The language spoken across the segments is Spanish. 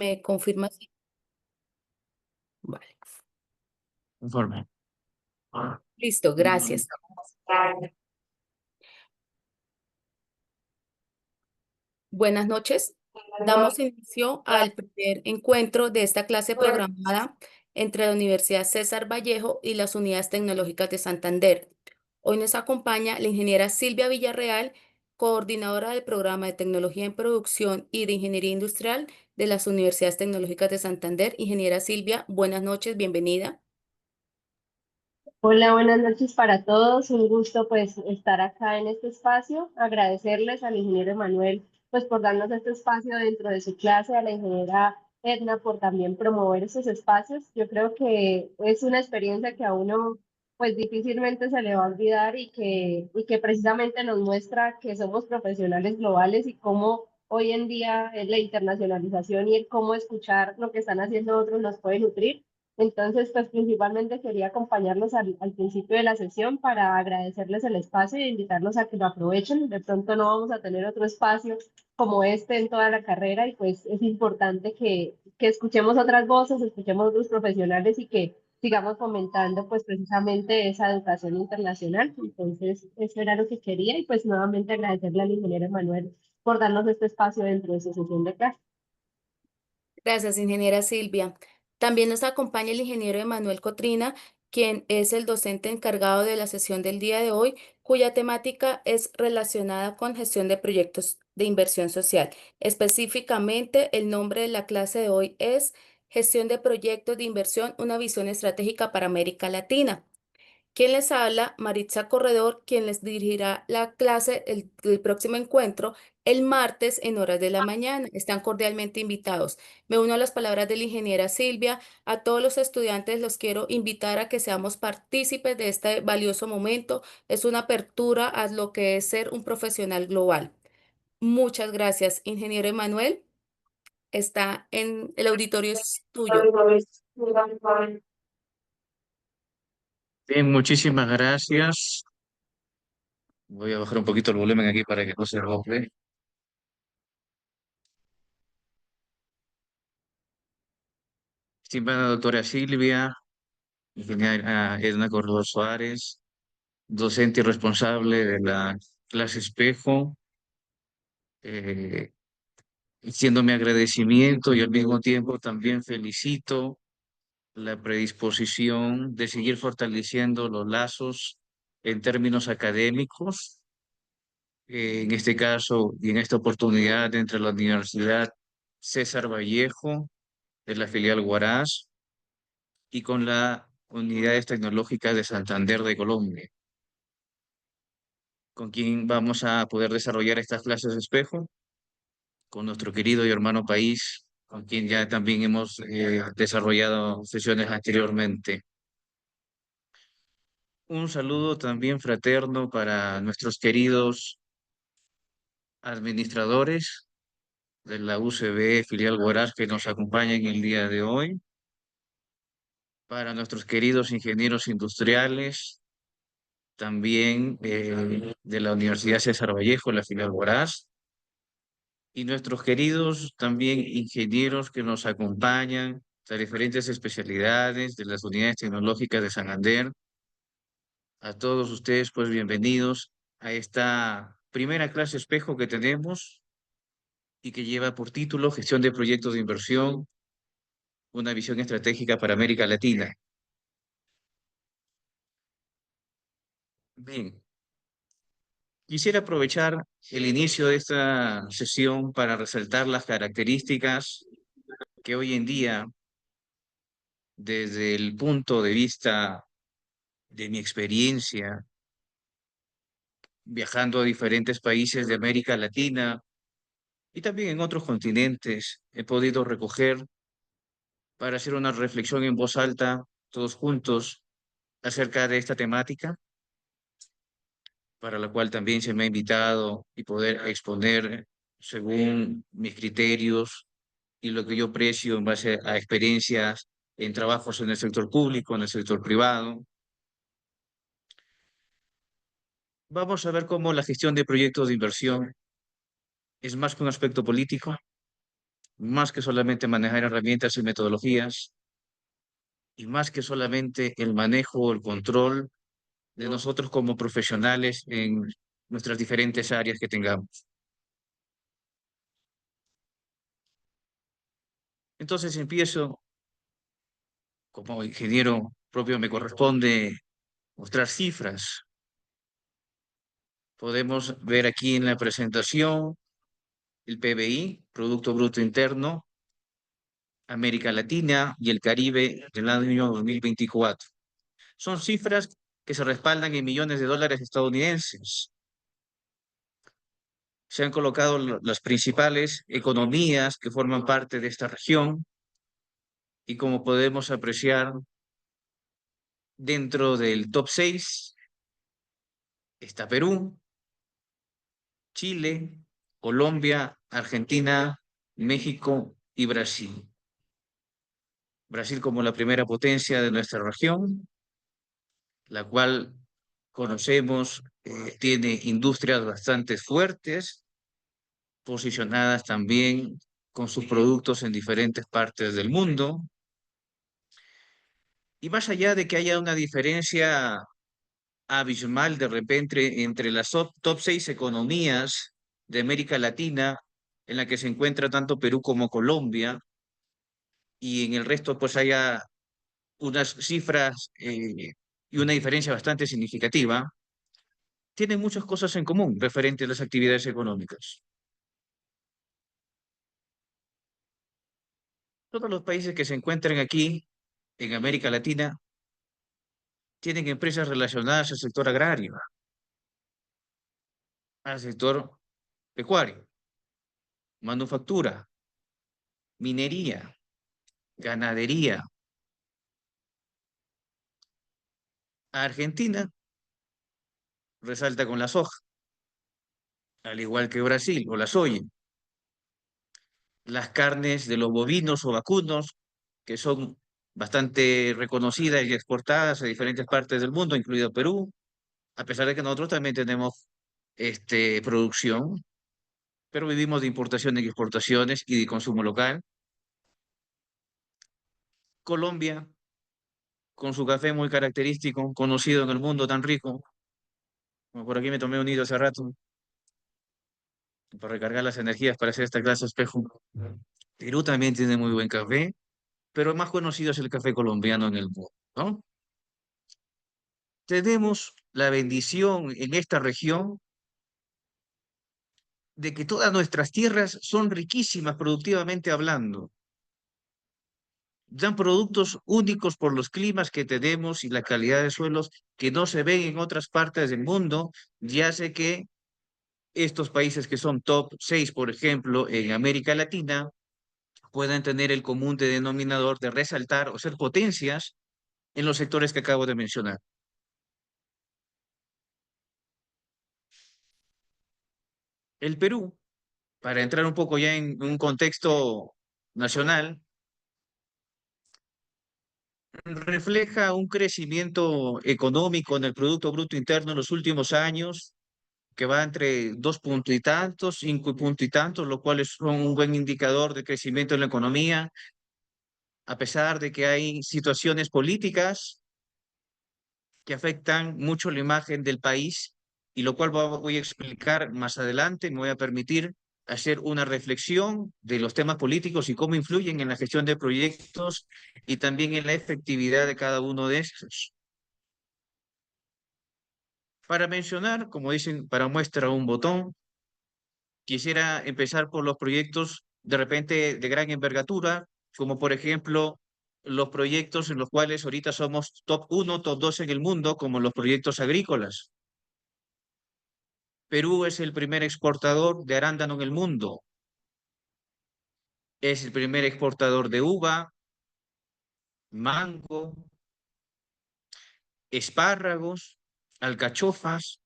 ¿Me confirmas? Vale. Informe. Listo, gracias. Buenas noches. Damos inicio al primer encuentro de esta clase programada entre la Universidad César Vallejo y las Unidades Tecnológicas de Santander. Hoy nos acompaña la ingeniera Silvia Villarreal, coordinadora del programa de Tecnología en Producción y de Ingeniería Industrial de las Universidades Tecnológicas de Santander. Ingeniera Silvia, buenas noches, bienvenida. Hola, buenas noches para todos. Un gusto pues estar acá en este espacio. Agradecerles al ingeniero Emanuel pues por darnos este espacio dentro de su clase, a la ingeniera Edna por también promover esos espacios. Yo creo que es una experiencia que a uno pues difícilmente se le va a olvidar y que precisamente nos muestra que somos profesionales globales y cómo hoy en día la internacionalización y el cómo escuchar lo que están haciendo otros nos puede nutrir. Entonces, pues principalmente quería acompañarlos al principio de la sesión para agradecerles el espacio e invitarlos a que lo aprovechen. De pronto no vamos a tener otro espacio como este en toda la carrera y pues es importante que escuchemos otras voces, escuchemos otros profesionales y que sigamos fomentando pues precisamente esa educación internacional. Entonces, eso era lo que quería y pues nuevamente agradecerle al ingeniero Manuel por darnos este espacio dentro de su sesión de clase. Gracias, ingeniera Silvia. También nos acompaña el ingeniero Emanuel Cotrina, quien es el docente encargado de la sesión del día de hoy, cuya temática es relacionada con gestión de proyectos de inversión social. Específicamente, el nombre de la clase de hoy es Gestión de proyectos de inversión, una visión estratégica para América Latina. Quien les habla, Maritza Corredor, quien les dirigirá la clase, el próximo encuentro, el martes en horas de la mañana. Están cordialmente invitados. Me uno a las palabras de la ingeniera Silvia. A todos los estudiantes los quiero invitar a que seamos partícipes de este valioso momento. Es una apertura a lo que es ser un profesional global. Muchas gracias, ingeniero Emanuel. Está en el auditorio es tuyo. Bien, muchísimas gracias. Voy a bajar un poquito el volumen aquí para que no se rompe. Estimada doctora Silvia, ingeniera Edna Corredor Suárez, docente y responsable de la clase Espejo, eh, extiendo mi agradecimiento y al mismo tiempo también felicito la predisposición de seguir fortaleciendo los lazos en términos académicos, en este caso y en esta oportunidad entre la Universidad César Vallejo de la filial Huaraz y con la Unidades Tecnológicas de Santander de Colombia, con quien vamos a poder desarrollar estas clases de espejo, con nuestro querido y hermano país, con quien ya también hemos desarrollado sesiones anteriormente. Un saludo también fraterno para nuestros queridos administradores de la UCB filial Huaraz que nos acompañan el día de hoy, para nuestros queridos ingenieros industriales, también de la Universidad César Vallejo, la filial Huaraz, y nuestros queridos también ingenieros que nos acompañan de diferentes especialidades de las unidades tecnológicas de Santander. A todos ustedes, pues bienvenidos a esta primera clase espejo que tenemos y que lleva por título Gestión de proyectos de inversión, una visión estratégica para América Latina. Bien, quisiera aprovechar el inicio de esta sesión para resaltar las características que hoy en día, desde el punto de vista de mi experiencia, viajando a diferentes países de América Latina y también en otros continentes, he podido recoger para hacer una reflexión en voz alta, todos juntos, acerca de esta temática, para la cual también se me ha invitado y poder exponer según mis criterios y lo que yo aprecio en base a experiencias en trabajos en el sector público, en el sector privado. Vamos a ver cómo la gestión de proyectos de inversión es más que un aspecto político, más que solamente manejar herramientas y metodologías, y más que solamente el manejo o el control de nosotros como profesionales en nuestras diferentes áreas que tengamos. Entonces empiezo, como ingeniero propio me corresponde mostrar cifras. Podemos ver aquí en la presentación el PBI, Producto Bruto Interno, América Latina y el Caribe del año 2024. Son cifras que se respaldan en millones de dólares estadounidenses. Se han colocado las principales economías que forman parte de esta región y como podemos apreciar, dentro del top 6 está Perú, Chile, Colombia, Argentina, México y Brasil. Brasil como la primera potencia de nuestra región, la cual conocemos, tiene industrias bastante fuertes, posicionadas también con sus productos en diferentes partes del mundo. Y más allá de que haya una diferencia abismal de repente entre las top 6 economías de América Latina, en la que se encuentra tanto Perú como Colombia, y en el resto pues haya unas cifras y una diferencia bastante significativa, tienen muchas cosas en común referente a las actividades económicas. Todos los países que se encuentran aquí en América Latina tienen empresas relacionadas al sector agrario, al sector pecuario, manufactura, minería, ganadería. Argentina resalta con la soja, al igual que Brasil o la soya. Las carnes de los bovinos o vacunos, que son bastante reconocidas y exportadas a diferentes partes del mundo, incluido Perú, a pesar de que nosotros también tenemos producción, pero vivimos de importaciones y exportaciones y de consumo local. Colombia, con su café muy característico, conocido en el mundo tan rico, como por aquí me tomé un hilo hace rato, para recargar las energías para hacer esta clase de espejo. Perú también tiene muy buen café, pero el más conocido es el café colombiano en el mundo, ¿no? Tenemos la bendición en esta región de que todas nuestras tierras son riquísimas productivamente hablando. Dan productos únicos por los climas que tenemos y la calidad de suelos que no se ven en otras partes del mundo, ya sé que estos países que son top 6, por ejemplo, en América Latina, puedan tener el común denominador de resaltar o ser potencias en los sectores que acabo de mencionar. El Perú, para entrar un poco ya en un contexto nacional, refleja un crecimiento económico en el Producto Bruto Interno en los últimos años que va entre 2 puntos y tantos, 5 puntos y tantos, lo cual es un buen indicador de crecimiento en la economía, a pesar de que hay situaciones políticas que afectan mucho la imagen del país, y lo cual voy a explicar más adelante. Me voy a permitir hacer una reflexión de los temas políticos y cómo influyen en la gestión de proyectos y también en la efectividad de cada uno de estos. Para mencionar, como dicen, para muestra un botón, quisiera empezar por los proyectos de repente de gran envergadura, como por ejemplo los proyectos en los cuales ahorita somos top 1, top 2 en el mundo, como los proyectos agrícolas. Perú es el primer exportador de arándano en el mundo. Es el primer exportador de uva, mango, espárragos, alcachofas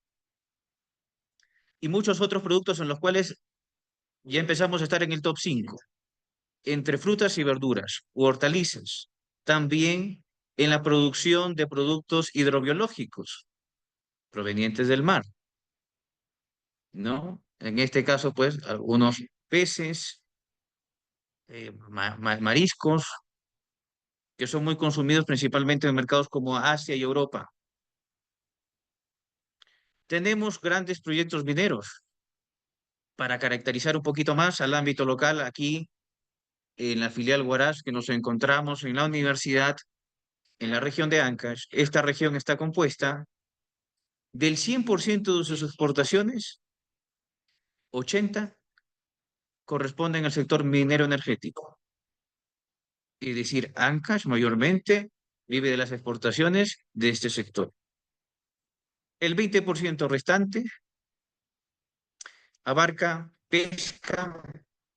y muchos otros productos en los cuales ya empezamos a estar en el top 5, entre frutas y verduras u hortalizas. También en la producción de productos hidrobiológicos provenientes del mar, ¿no? En este caso, pues, algunos peces, mariscos, que son muy consumidos principalmente en mercados como Asia y Europa. Tenemos grandes proyectos mineros. Para caracterizar un poquito más al ámbito local, aquí en la filial Huaraz que nos encontramos en la universidad, en la región de Ancash, esta región está compuesta del 100% de sus exportaciones, 80 corresponden al sector minero energético. Es decir, Ancash mayormente vive de las exportaciones de este sector. El 20% restante abarca pesca,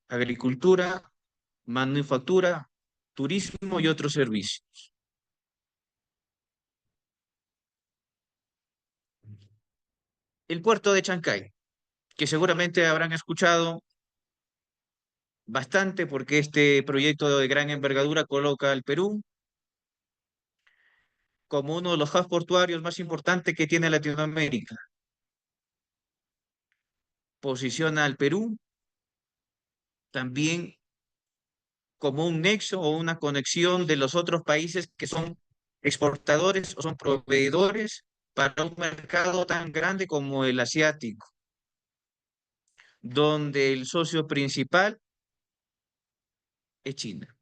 agricultura, manufactura, turismo y otros servicios. El puerto de Chancay, que seguramente habrán escuchado bastante porque este proyecto de gran envergadura coloca al Perú como uno de los hubs portuarios más importantes que tiene Latinoamérica. Posiciona al Perú también como un nexo o una conexión de los otros países que son exportadores o son proveedores para un mercado tan grande como el asiático, donde el socio principal es China.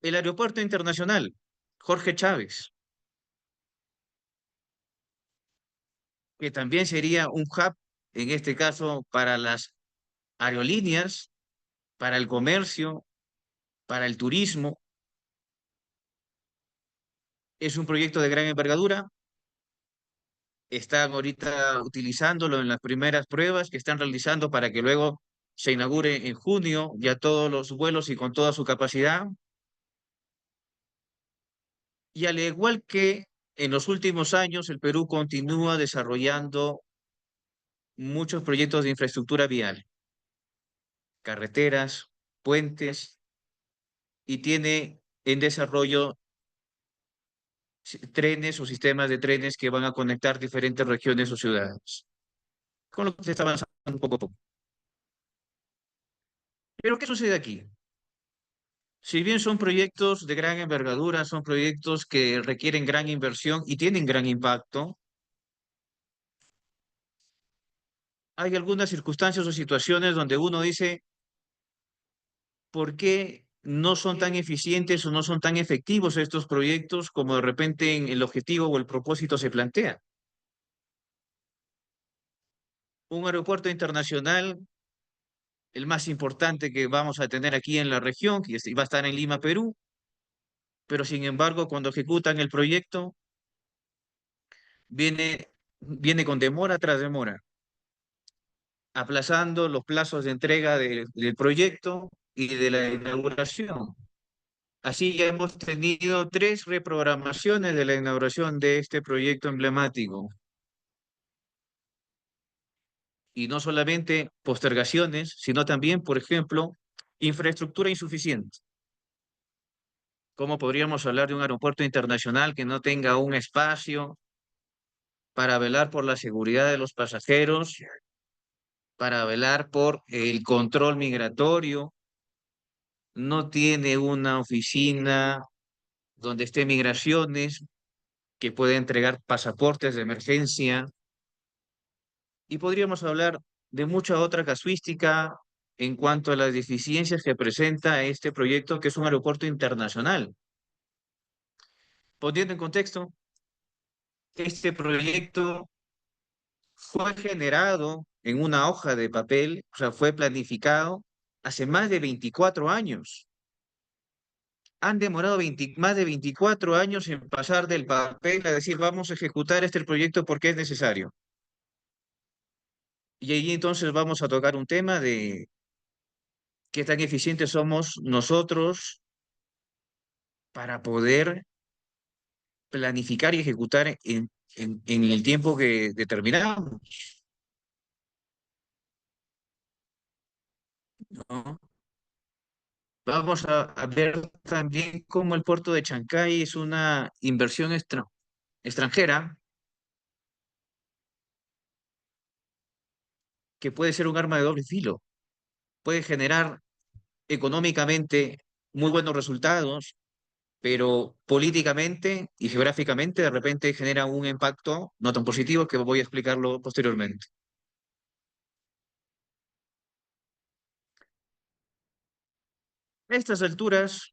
El aeropuerto internacional Jorge Chávez, que también sería un hub, en este caso, para las aerolíneas, para el comercio, para el turismo. Es un proyecto de gran envergadura. Están ahorita utilizándolo en las primeras pruebas que están realizando para que luego se inaugure en junio ya todos los vuelos y con toda su capacidad. Y al igual que en los últimos años, el Perú continúa desarrollando muchos proyectos de infraestructura vial, carreteras, puentes, y tiene en desarrollo trenes o sistemas de trenes que van a conectar diferentes regiones o ciudades, con lo que se está avanzando poco a poco. Pero ¿qué sucede aquí? Si bien son proyectos de gran envergadura, son proyectos que requieren gran inversión y tienen gran impacto, hay algunas circunstancias o situaciones donde uno dice, ¿por qué no son tan eficientes o no son tan efectivos estos proyectos como de repente en el objetivo o el propósito se plantea? Un aeropuerto internacional, el más importante que vamos a tener aquí en la región, que va a estar en Lima, Perú, pero sin embargo, cuando ejecutan el proyecto, viene con demora tras demora, aplazando los plazos de entrega del proyecto y de la inauguración. Así ya hemos tenido 3 reprogramaciones de la inauguración de este proyecto emblemático. Y no solamente postergaciones, sino también, por ejemplo, infraestructura insuficiente. ¿Cómo podríamos hablar de un aeropuerto internacional que no tenga un espacio para velar por la seguridad de los pasajeros, para velar por el control migratorio? No tiene una oficina donde esté migraciones que pueda entregar pasaportes de emergencia. Y podríamos hablar de mucha otra casuística en cuanto a las deficiencias que presenta este proyecto, que es un aeropuerto internacional. Poniendo en contexto, este proyecto fue generado en una hoja de papel, o sea, fue planificado hace más de 24 años. Han demorado más de 24 años en pasar del papel a decir, vamos a ejecutar este proyecto porque es necesario. Y ahí entonces vamos a tocar un tema de qué tan eficientes somos nosotros para poder planificar y ejecutar en el tiempo que determinamos, ¿no? Vamos a ver también cómo el puerto de Chancay es una inversión extranjera que puede ser un arma de doble filo. Puede generar económicamente muy buenos resultados, pero políticamente y geográficamente de repente genera un impacto no tan positivo que voy a explicarlo posteriormente. A estas alturas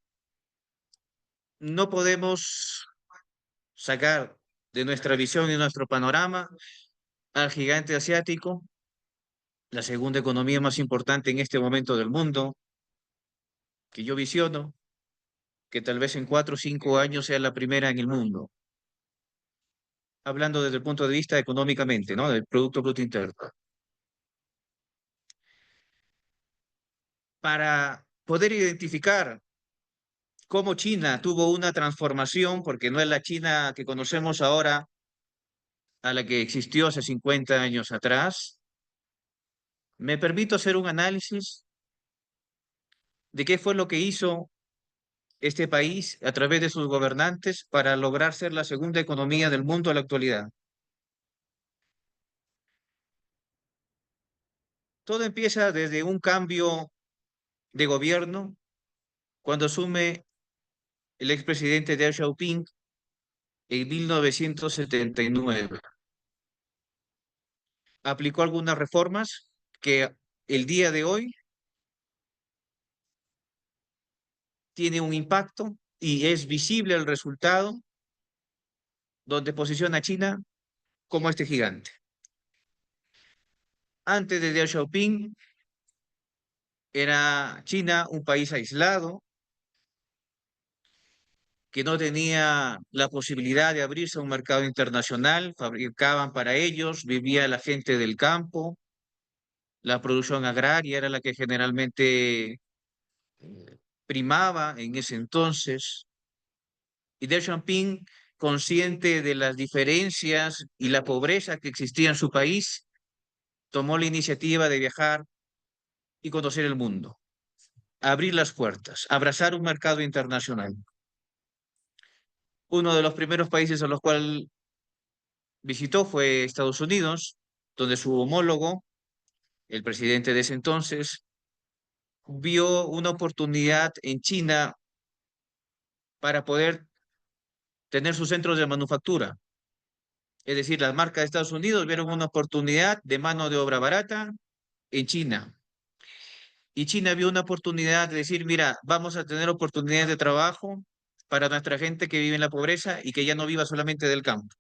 no podemos sacar de nuestra visión y nuestro panorama al gigante asiático, la segunda economía más importante en este momento del mundo, que yo visiono, que tal vez en 4 o 5 años sea la primera en el mundo, hablando desde el punto de vista económicamente, ¿no? Del Producto Bruto Interno. Para poder identificar cómo China tuvo una transformación, porque no es la China que conocemos ahora a la que existió hace 50 años atrás, me permito hacer un análisis de qué fue lo que hizo este país a través de sus gobernantes para lograr ser la segunda economía del mundo a la actualidad. Todo empieza desde un cambio de gobierno cuando asume el expresidente Deng Xiaoping en 1979. Aplicó algunas reformas que el día de hoy tiene un impacto y es visible el resultado donde posiciona a China como este gigante. Antes de Deng Xiaoping era China un país aislado que no tenía la posibilidad de abrirse a un mercado internacional, fabricaban para ellos, vivía la gente del campo, la producción agraria era la que generalmente primaba en ese entonces. Y Deng Xiaoping, consciente de las diferencias y la pobreza que existía en su país, tomó la iniciativa de viajar y conocer el mundo, abrir las puertas, abrazar un mercado internacional. Uno de los primeros países a los cuales visitó fue Estados Unidos, donde su homólogo, el presidente de ese entonces, vio una oportunidad en China para poder tener sus centros de manufactura. Es decir, las marcas de Estados Unidos vieron una oportunidad de mano de obra barata en China. Y China vio una oportunidad de decir, mira, vamos a tener oportunidades de trabajo para nuestra gente que vive en la pobreza y que ya no viva solamente del campo,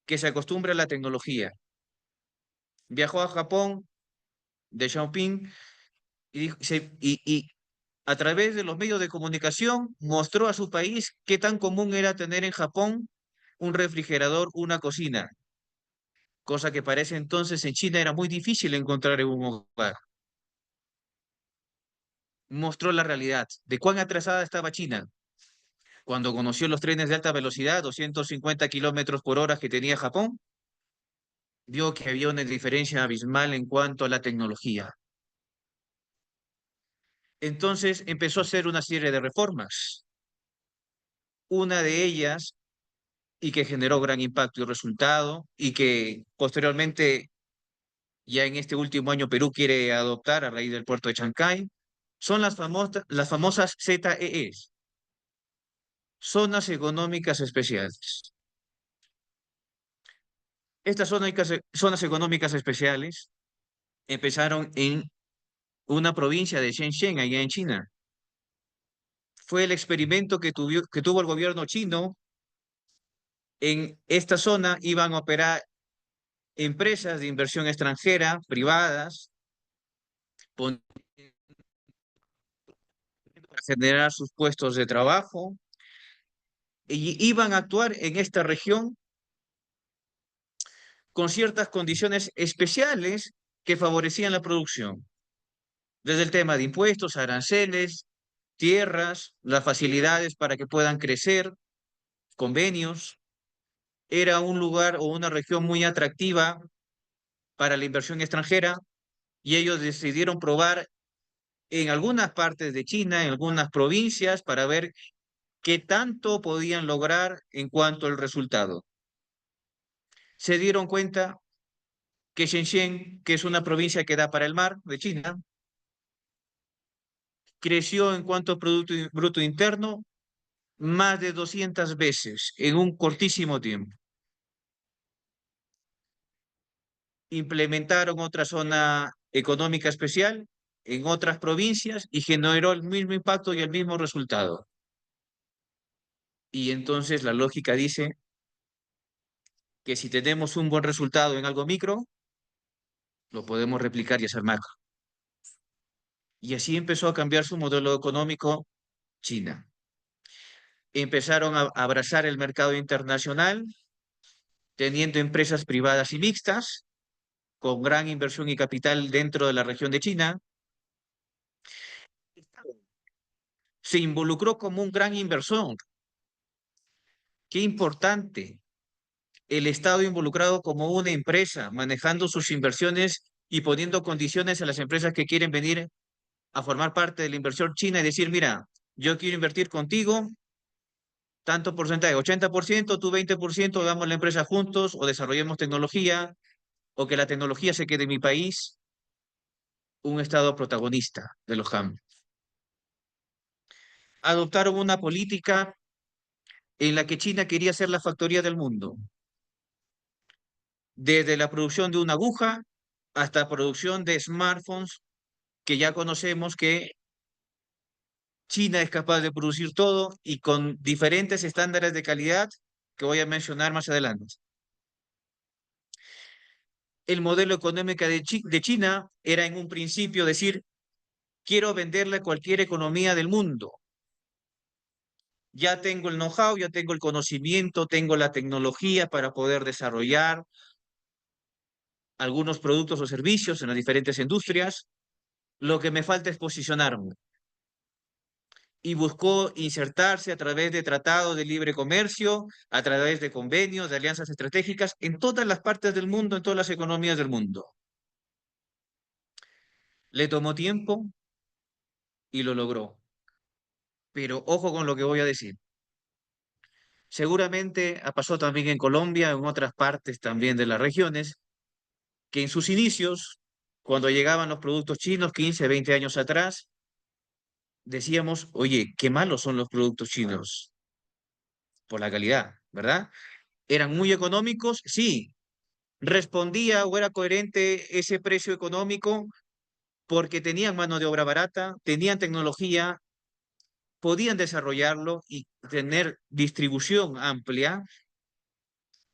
que se acostumbre a la tecnología. Viajó a Japón de Xiaoping y a través de los medios de comunicación mostró a su país qué tan común era tener en Japón un refrigerador, una cocina, cosa que para ese entonces en China era muy difícil encontrar en un hogar. Mostró la realidad de cuán atrasada estaba China cuando conoció los trenes de alta velocidad, 250 kilómetros por hora que tenía Japón, vio que había una diferencia abismal en cuanto a la tecnología. Entonces empezó a hacer una serie de reformas. Una de ellas, y que generó gran impacto y resultado, y que posteriormente, ya en este último año, Perú quiere adoptar a raíz del puerto de Chancay, son las famosas ZEEs, zonas económicas especiales. Estas zonas económicas especiales empezaron en una provincia de Shenzhen, allá en China. Fue el experimento que tuvo el gobierno chino. En esta zona iban a operar empresas de inversión extranjera, privadas, para generar sus puestos de trabajo, y iban a actuar en esta región con ciertas condiciones especiales que favorecían la producción, desde el tema de impuestos, aranceles, tierras, las facilidades para que puedan crecer, convenios. Era un lugar o una región muy atractiva para la inversión extranjera y ellos decidieron probar en algunas partes de China, en algunas provincias, para ver qué tanto podían lograr en cuanto al resultado. Se dieron cuenta que Shenzhen, que es una provincia que da para el mar de China, creció en cuanto a Producto Bruto Interno más de 200 veces en un cortísimo tiempo. Implementaron otra zona económica especial en otras provincias y generó el mismo impacto y el mismo resultado. Y entonces la lógica dice que si tenemos un buen resultado en algo micro, lo podemos replicar y hacer macro. Y así empezó a cambiar su modelo económico China. Empezaron a abrazar el mercado internacional, teniendo empresas privadas y mixtas, con gran inversión y capital dentro de la región de China. Se involucró como un gran inversor. Qué importante. El Estado involucrado como una empresa, manejando sus inversiones y poniendo condiciones a las empresas que quieren venir a formar parte de la inversión china y decir, mira, yo quiero invertir contigo tanto porcentaje, 80%, tú 20%, damos la empresa juntos o desarrollemos tecnología o que la tecnología se quede en mi país, un Estado protagonista de los cambios. Adoptaron una política en la que China quería ser la factoría del mundo, desde la producción de una aguja hasta producción de smartphones, que ya conocemos que China es capaz de producir todo y con diferentes estándares de calidad que voy a mencionar más adelante. El modelo económico de China era en un principio decir, quiero venderle a cualquier economía del mundo. Ya tengo el know-how, ya tengo el conocimiento, tengo la tecnología para poder desarrollar algunos productos o servicios en las diferentes industrias. Lo que me falta es posicionarme. Y buscó insertarse a través de tratados de libre comercio, a través de convenios, de alianzas estratégicas en todas las partes del mundo, en todas las economías del mundo. Le tomó tiempo y lo logró. Pero ojo con lo que voy a decir. Seguramente pasó también en Colombia, en otras partes también de las regiones, que en sus inicios, cuando llegaban los productos chinos, 15, 20 años atrás, decíamos, oye, qué malos son los productos chinos por la calidad, ¿verdad? Eran muy económicos, sí. Respondía o era coherente ese precio económico porque tenían mano de obra barata, tenían tecnología, podían desarrollarlo y tener distribución amplia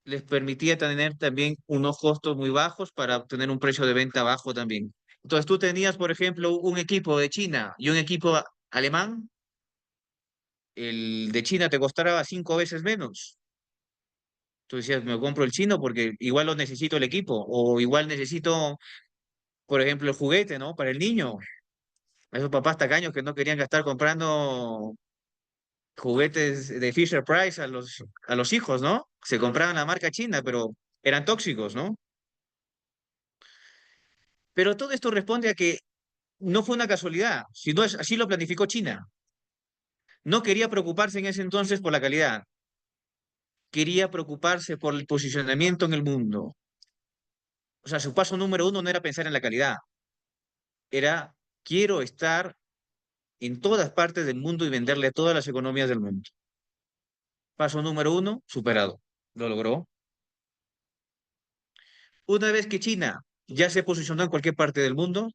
les permitía tener también unos costos muy bajos para obtener un precio de venta bajo también. Entonces tú tenías, por ejemplo, un equipo de China y un equipo alemán, el de China te costaba 5 veces menos. Tú decías, me compro el chino porque igual lo necesito el equipo, o igual necesito, por ejemplo, el juguete, ¿no? Para el niño. Esos papás tacaños que no querían gastar comprando juguetes de Fisher Price a los hijos, ¿no? Se compraban la marca china, pero eran tóxicos, ¿no? Pero todo esto responde a que no fue una casualidad, sino así lo planificó China. No quería preocuparse en ese entonces por la calidad, quería preocuparse por el posicionamiento en el mundo. O sea, su paso número uno no era pensar en la calidad, era quiero estar en todas partes del mundo y venderle a todas las economías del mundo. Paso número uno, superado. Lo logró. Una vez que China ya se posicionó en cualquier parte del mundo,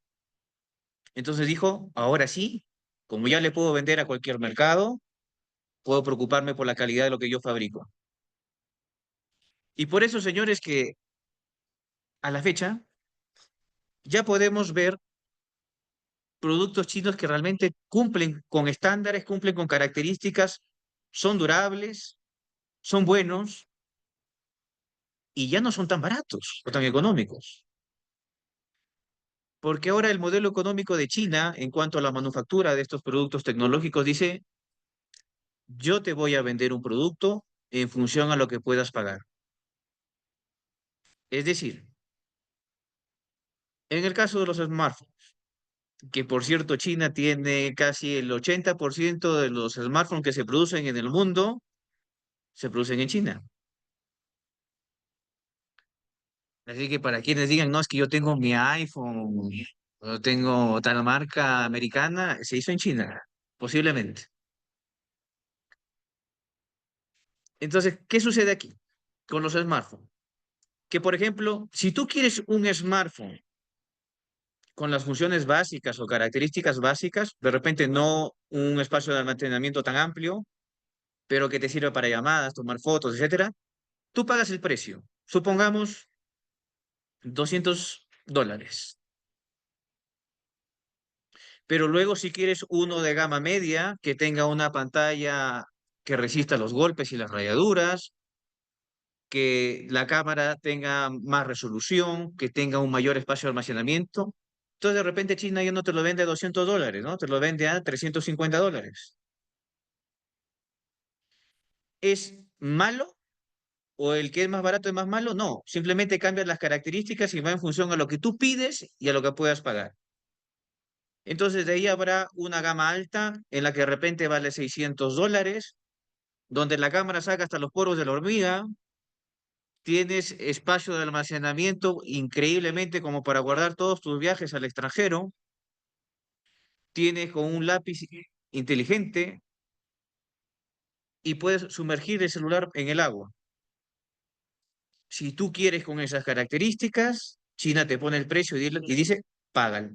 entonces dijo, ahora sí, como ya le puedo vender a cualquier mercado, puedo preocuparme por la calidad de lo que yo fabrico. Y por eso, señores, que a la fecha ya podemos ver productos chinos que realmente cumplen con estándares, cumplen con características, son durables, son buenos y ya no son tan baratos o tan económicos. Porque ahora el modelo económico de China en cuanto a la manufactura de estos productos tecnológicos dice, yo te voy a vender un producto en función a lo que puedas pagar. Es decir, en el caso de los smartphones, que por cierto China tiene casi el 80% de los smartphones que se producen en el mundo, se producen en China. Así que para quienes digan, no, es que yo tengo mi iPhone, o tengo tal marca americana, se hizo en China, posiblemente. Entonces, ¿qué sucede aquí con los smartphones? Que, por ejemplo, si tú quieres un smartphone con las funciones básicas o características básicas, de repente no un espacio de almacenamiento tan amplio, pero que te sirva para llamadas, tomar fotos, etcétera, tú pagas el precio. Supongamos $200. Pero luego si quieres uno de gama media, que tenga una pantalla que resista los golpes y las rayaduras, que la cámara tenga más resolución, que tenga un mayor espacio de almacenamiento. Entonces de repente China ya no te lo vende a $200, ¿no? Te lo vende a $350. ¿Es malo o el que es más barato es más malo? No, simplemente cambian las características y va en función a lo que tú pides y a lo que puedas pagar. Entonces de ahí habrá una gama alta en la que de repente vale $600, donde la cámara saca hasta los poros de la hormiga, tienes espacio de almacenamiento increíblemente como para guardar todos tus viajes al extranjero, tienes con un lápiz inteligente y puedes sumergir el celular en el agua. Si tú quieres con esas características, China te pone el precio y dice, págalo.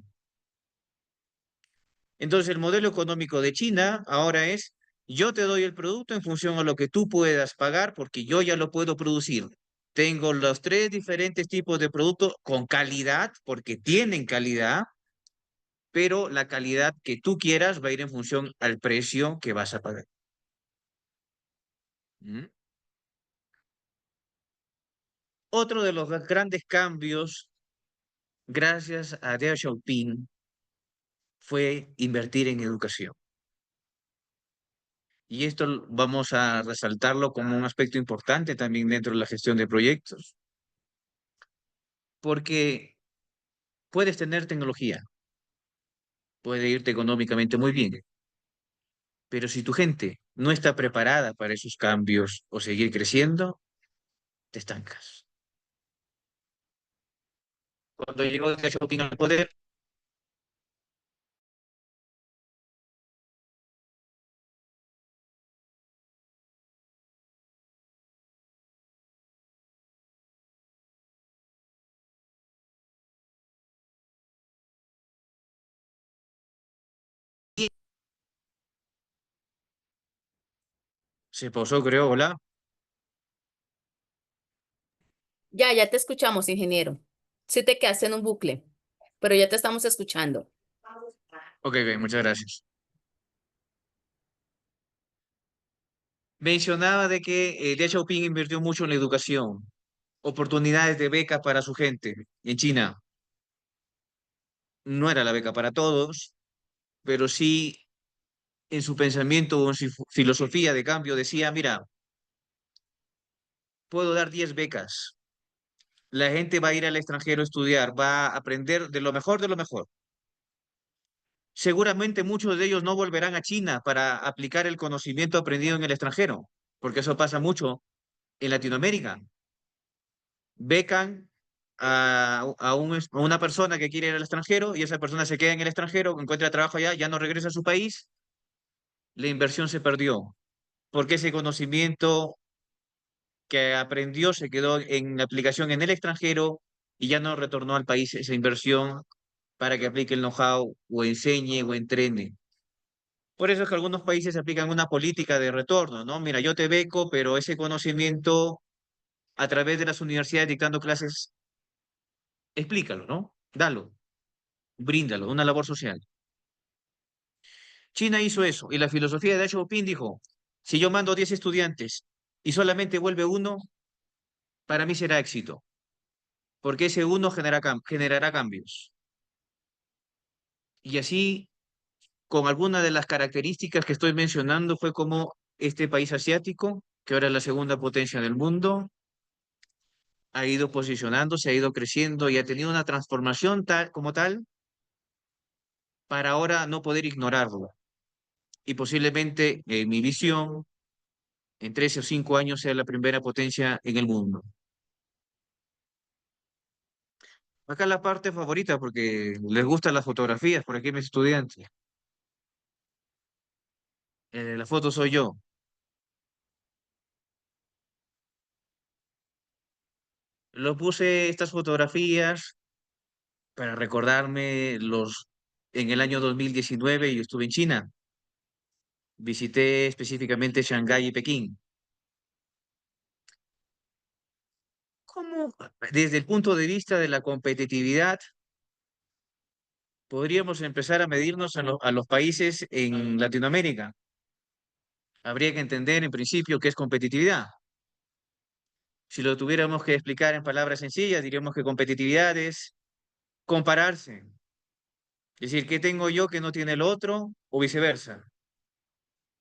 Entonces el modelo económico de China ahora es, yo te doy el producto en función a lo que tú puedas pagar porque yo ya lo puedo producir. Tengo los tres diferentes tipos de productos con calidad, porque tienen calidad, pero la calidad que tú quieras va a ir en función al precio que vas a pagar. ¿Mm? Otro de los grandes cambios, gracias a Deng Xiaoping, fue invertir en educación. Y esto vamos a resaltarlo como un aspecto importante también dentro de la gestión de proyectos, porque puedes tener tecnología, puede irte económicamente muy bien, pero si tu gente no está preparada para esos cambios o seguir creciendo, te estancas. Cuando llegó Deng Xiaoping al poder, se pausó, creo, hola. Ya te escuchamos, ingeniero. Sí te quedaste en un bucle, pero ya te estamos escuchando. Ok, bien, muchas gracias. Mencionaba de que Deng Xiaoping invirtió mucho en la educación, oportunidades de becas para su gente en China. No era la beca para todos, pero sí en su pensamiento o en su filosofía de cambio decía, mira, puedo dar 10 becas. La gente va a ir al extranjero a estudiar, va a aprender de lo mejor de lo mejor. Seguramente muchos de ellos no volverán a China para aplicar el conocimiento aprendido en el extranjero, porque eso pasa mucho en Latinoamérica. Becan a una persona que quiere ir al extranjero y esa persona se queda en el extranjero, encuentra trabajo allá, ya no regresa a su país, la inversión se perdió, porque ese conocimiento que aprendió se quedó en aplicación en el extranjero y ya no retornó al país esa inversión para que aplique el know-how o enseñe o entrene. Por eso es que algunos países aplican una política de retorno, ¿no? Mira, yo te beco, pero ese conocimiento a través de las universidades dictando clases, explícalo, ¿no? Dalo, bríndalo, una labor social. China hizo eso y la filosofía de Deng Xiaoping dijo, si yo mando 10 estudiantes y solamente vuelve uno, para mí será éxito, porque ese uno generará cambios. Y así, con algunas de las características que estoy mencionando, fue como este país asiático, que ahora es la segunda potencia del mundo, ha ido posicionándose, ha ido creciendo y ha tenido una transformación tal como tal para ahora no poder ignorarlo. Y posiblemente, en mi visión, en 13 o 5 años sea la primera potencia en el mundo. Acá la parte favorita, porque les gustan las fotografías, por aquí mis estudiantes. La foto soy yo. Lo puse estas fotografías para recordarme en el año 2019 yo estuve en China. Visité específicamente Shanghái y Pekín. ¿Cómo, desde el punto de vista de la competitividad, podríamos empezar a medirnos a los países en Latinoamérica? Habría que entender en principio qué es competitividad. Si lo tuviéramos que explicar en palabras sencillas, diríamos que competitividad es compararse. Es decir, ¿qué tengo yo que no tiene el otro? O viceversa.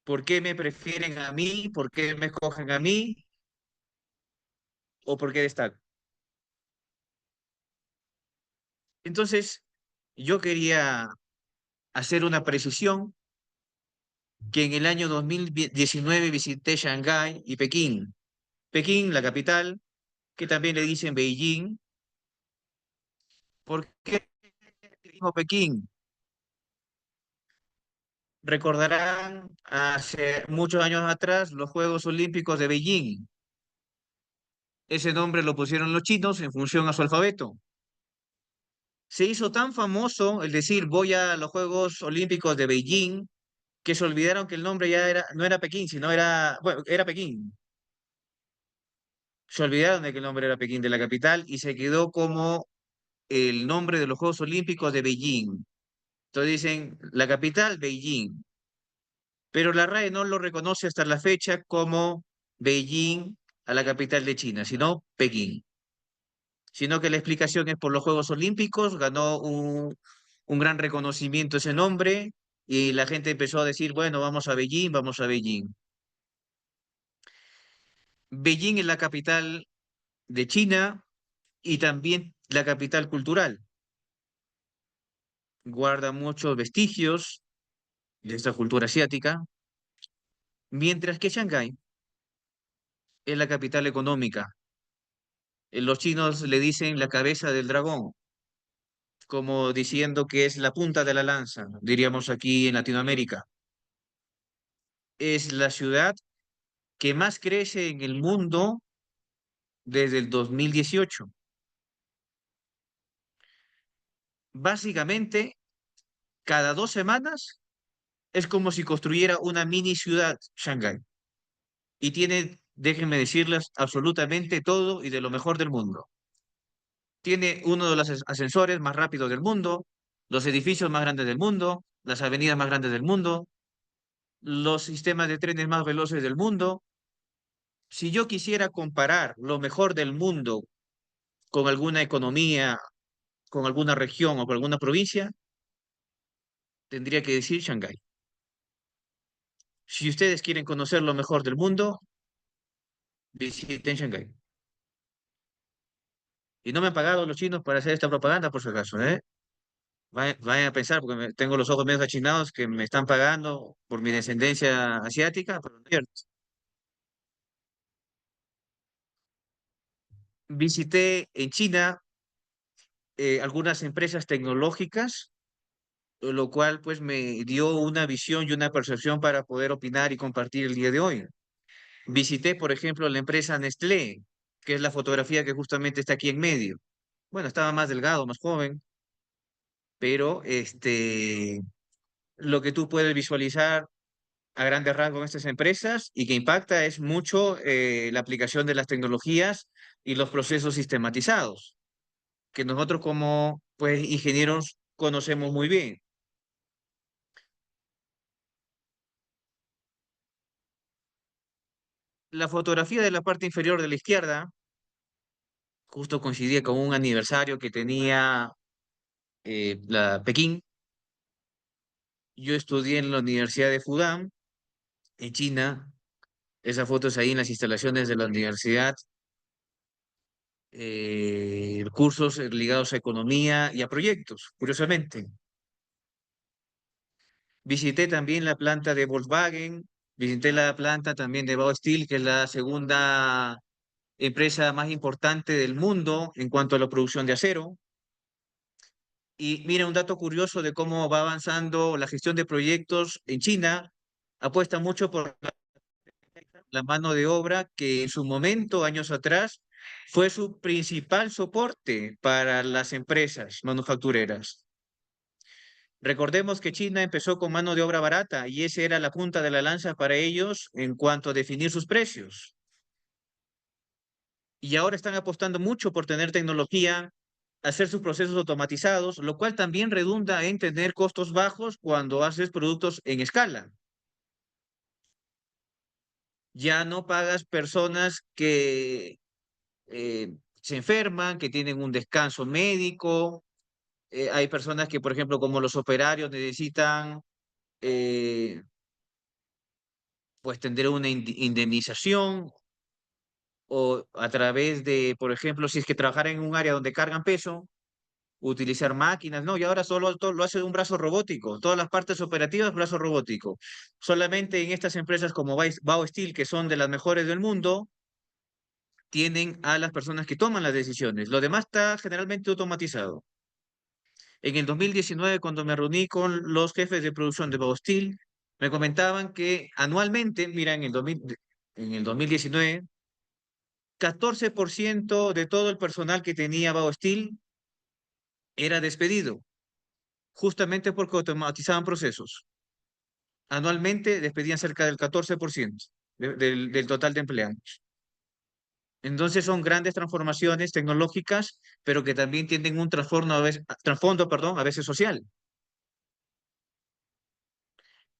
¿Por qué me prefieren a mí? ¿Por qué me escogen a mí? ¿O por qué destaco? Entonces, yo quería hacer una precisión que en el año 2019 visité Shanghái y Pekín. Pekín, la capital, que también le dicen Beijing. ¿Por qué digo Pekín? Recordarán hace muchos años atrás los Juegos Olímpicos de Beijing. Ese nombre lo pusieron los chinos en función a su alfabeto. Se hizo tan famoso el decir voy a los Juegos Olímpicos de Beijing que se olvidaron que el nombre ya era, no era Pekín, sino era, bueno, era Pekín. Se olvidaron de que el nombre era Pekín de la capital y se quedó como el nombre de los Juegos Olímpicos de Beijing. Entonces dicen la capital, Beijing. Pero la RAE no lo reconoce hasta la fecha como Beijing a la capital de China, sino Pekín. Sino que la explicación es por los Juegos Olímpicos, ganó un gran reconocimiento ese nombre y la gente empezó a decir, bueno, vamos a Beijing, vamos a Beijing. Beijing es la capital de China y también la capital cultural. Guarda muchos vestigios de esta cultura asiática, mientras que Shanghái es la capital económica. Los chinos le dicen la cabeza del dragón, como diciendo que es la punta de la lanza, diríamos aquí en Latinoamérica. Es la ciudad que más crece en el mundo desde el 2018. Básicamente, cada 2 semanas es como si construyera una mini ciudad Shanghái. Y tiene, déjenme decirles, absolutamente todo y de lo mejor del mundo. Tiene uno de los ascensores más rápidos del mundo, los edificios más grandes del mundo, las avenidas más grandes del mundo, los sistemas de trenes más veloces del mundo. Si yo quisiera comparar lo mejor del mundo con alguna economía, con alguna región o con alguna provincia, tendría que decir Shanghái. Si ustedes quieren conocer lo mejor del mundo, visiten Shanghái. Y no me han pagado los chinos para hacer esta propaganda, por si acaso, ¿eh? Vayan a pensar, porque tengo los ojos medio achinados, que me están pagando por mi descendencia asiática, pero no es cierto. Visité en China algunas empresas tecnológicas, lo cual pues me dio una visión y una percepción para poder opinar y compartir el día de hoy. Visité, por ejemplo, la empresa Nestlé, que es la fotografía que justamente está aquí en medio. Bueno, estaba más delgado, más joven, pero lo que tú puedes visualizar a grandes rasgos en estas empresas y que impacta es mucho la aplicación de las tecnologías y los procesos sistematizados, que nosotros como pues ingenieros conocemos muy bien. La fotografía de la parte inferior de la izquierda justo coincidía con un aniversario que tenía la Pekín. Yo estudié en la Universidad de Fudan, en China. Esa foto es ahí en las instalaciones de la universidad. Cursos ligados a economía y a proyectos, curiosamente. Visité también la planta de Volkswagen, visité la planta también de Baosteel, que es la segunda empresa más importante del mundo en cuanto a la producción de acero. Y mira, un dato curioso de cómo va avanzando la gestión de proyectos en China, apuesta mucho por la mano de obra que en su momento, años atrás, fue su principal soporte para las empresas manufactureras. Recordemos que China empezó con mano de obra barata y esa era la punta de la lanza para ellos en cuanto a definir sus precios. Y ahora están apostando mucho por tener tecnología, hacer sus procesos automatizados, lo cual también redunda en tener costos bajos cuando haces productos en escala. Ya no pagas personas que se enferman, que tienen un descanso médico. Hay personas que, por ejemplo, como los operarios, necesitan eh, pues tener una indemnización o a través de, por ejemplo, si es que trabajar en un área donde cargan peso, utilizar máquinas, no, y ahora solo todo lo hace un brazo robótico, todas las partes operativas, brazo robótico. Solamente en estas empresas como Bao Steel, que son de las mejores del mundo, tienen a las personas que toman las decisiones. Lo demás está generalmente automatizado. En el 2019, cuando me reuní con los jefes de producción de Bao Steel, me comentaban que anualmente, mira, en el 2019, 14% de todo el personal que tenía Bao Steel era despedido, justamente porque automatizaban procesos. Anualmente despedían cerca del 14% del total de empleados. Entonces son grandes transformaciones tecnológicas, pero que también tienen un trasfondo, perdón, a veces social.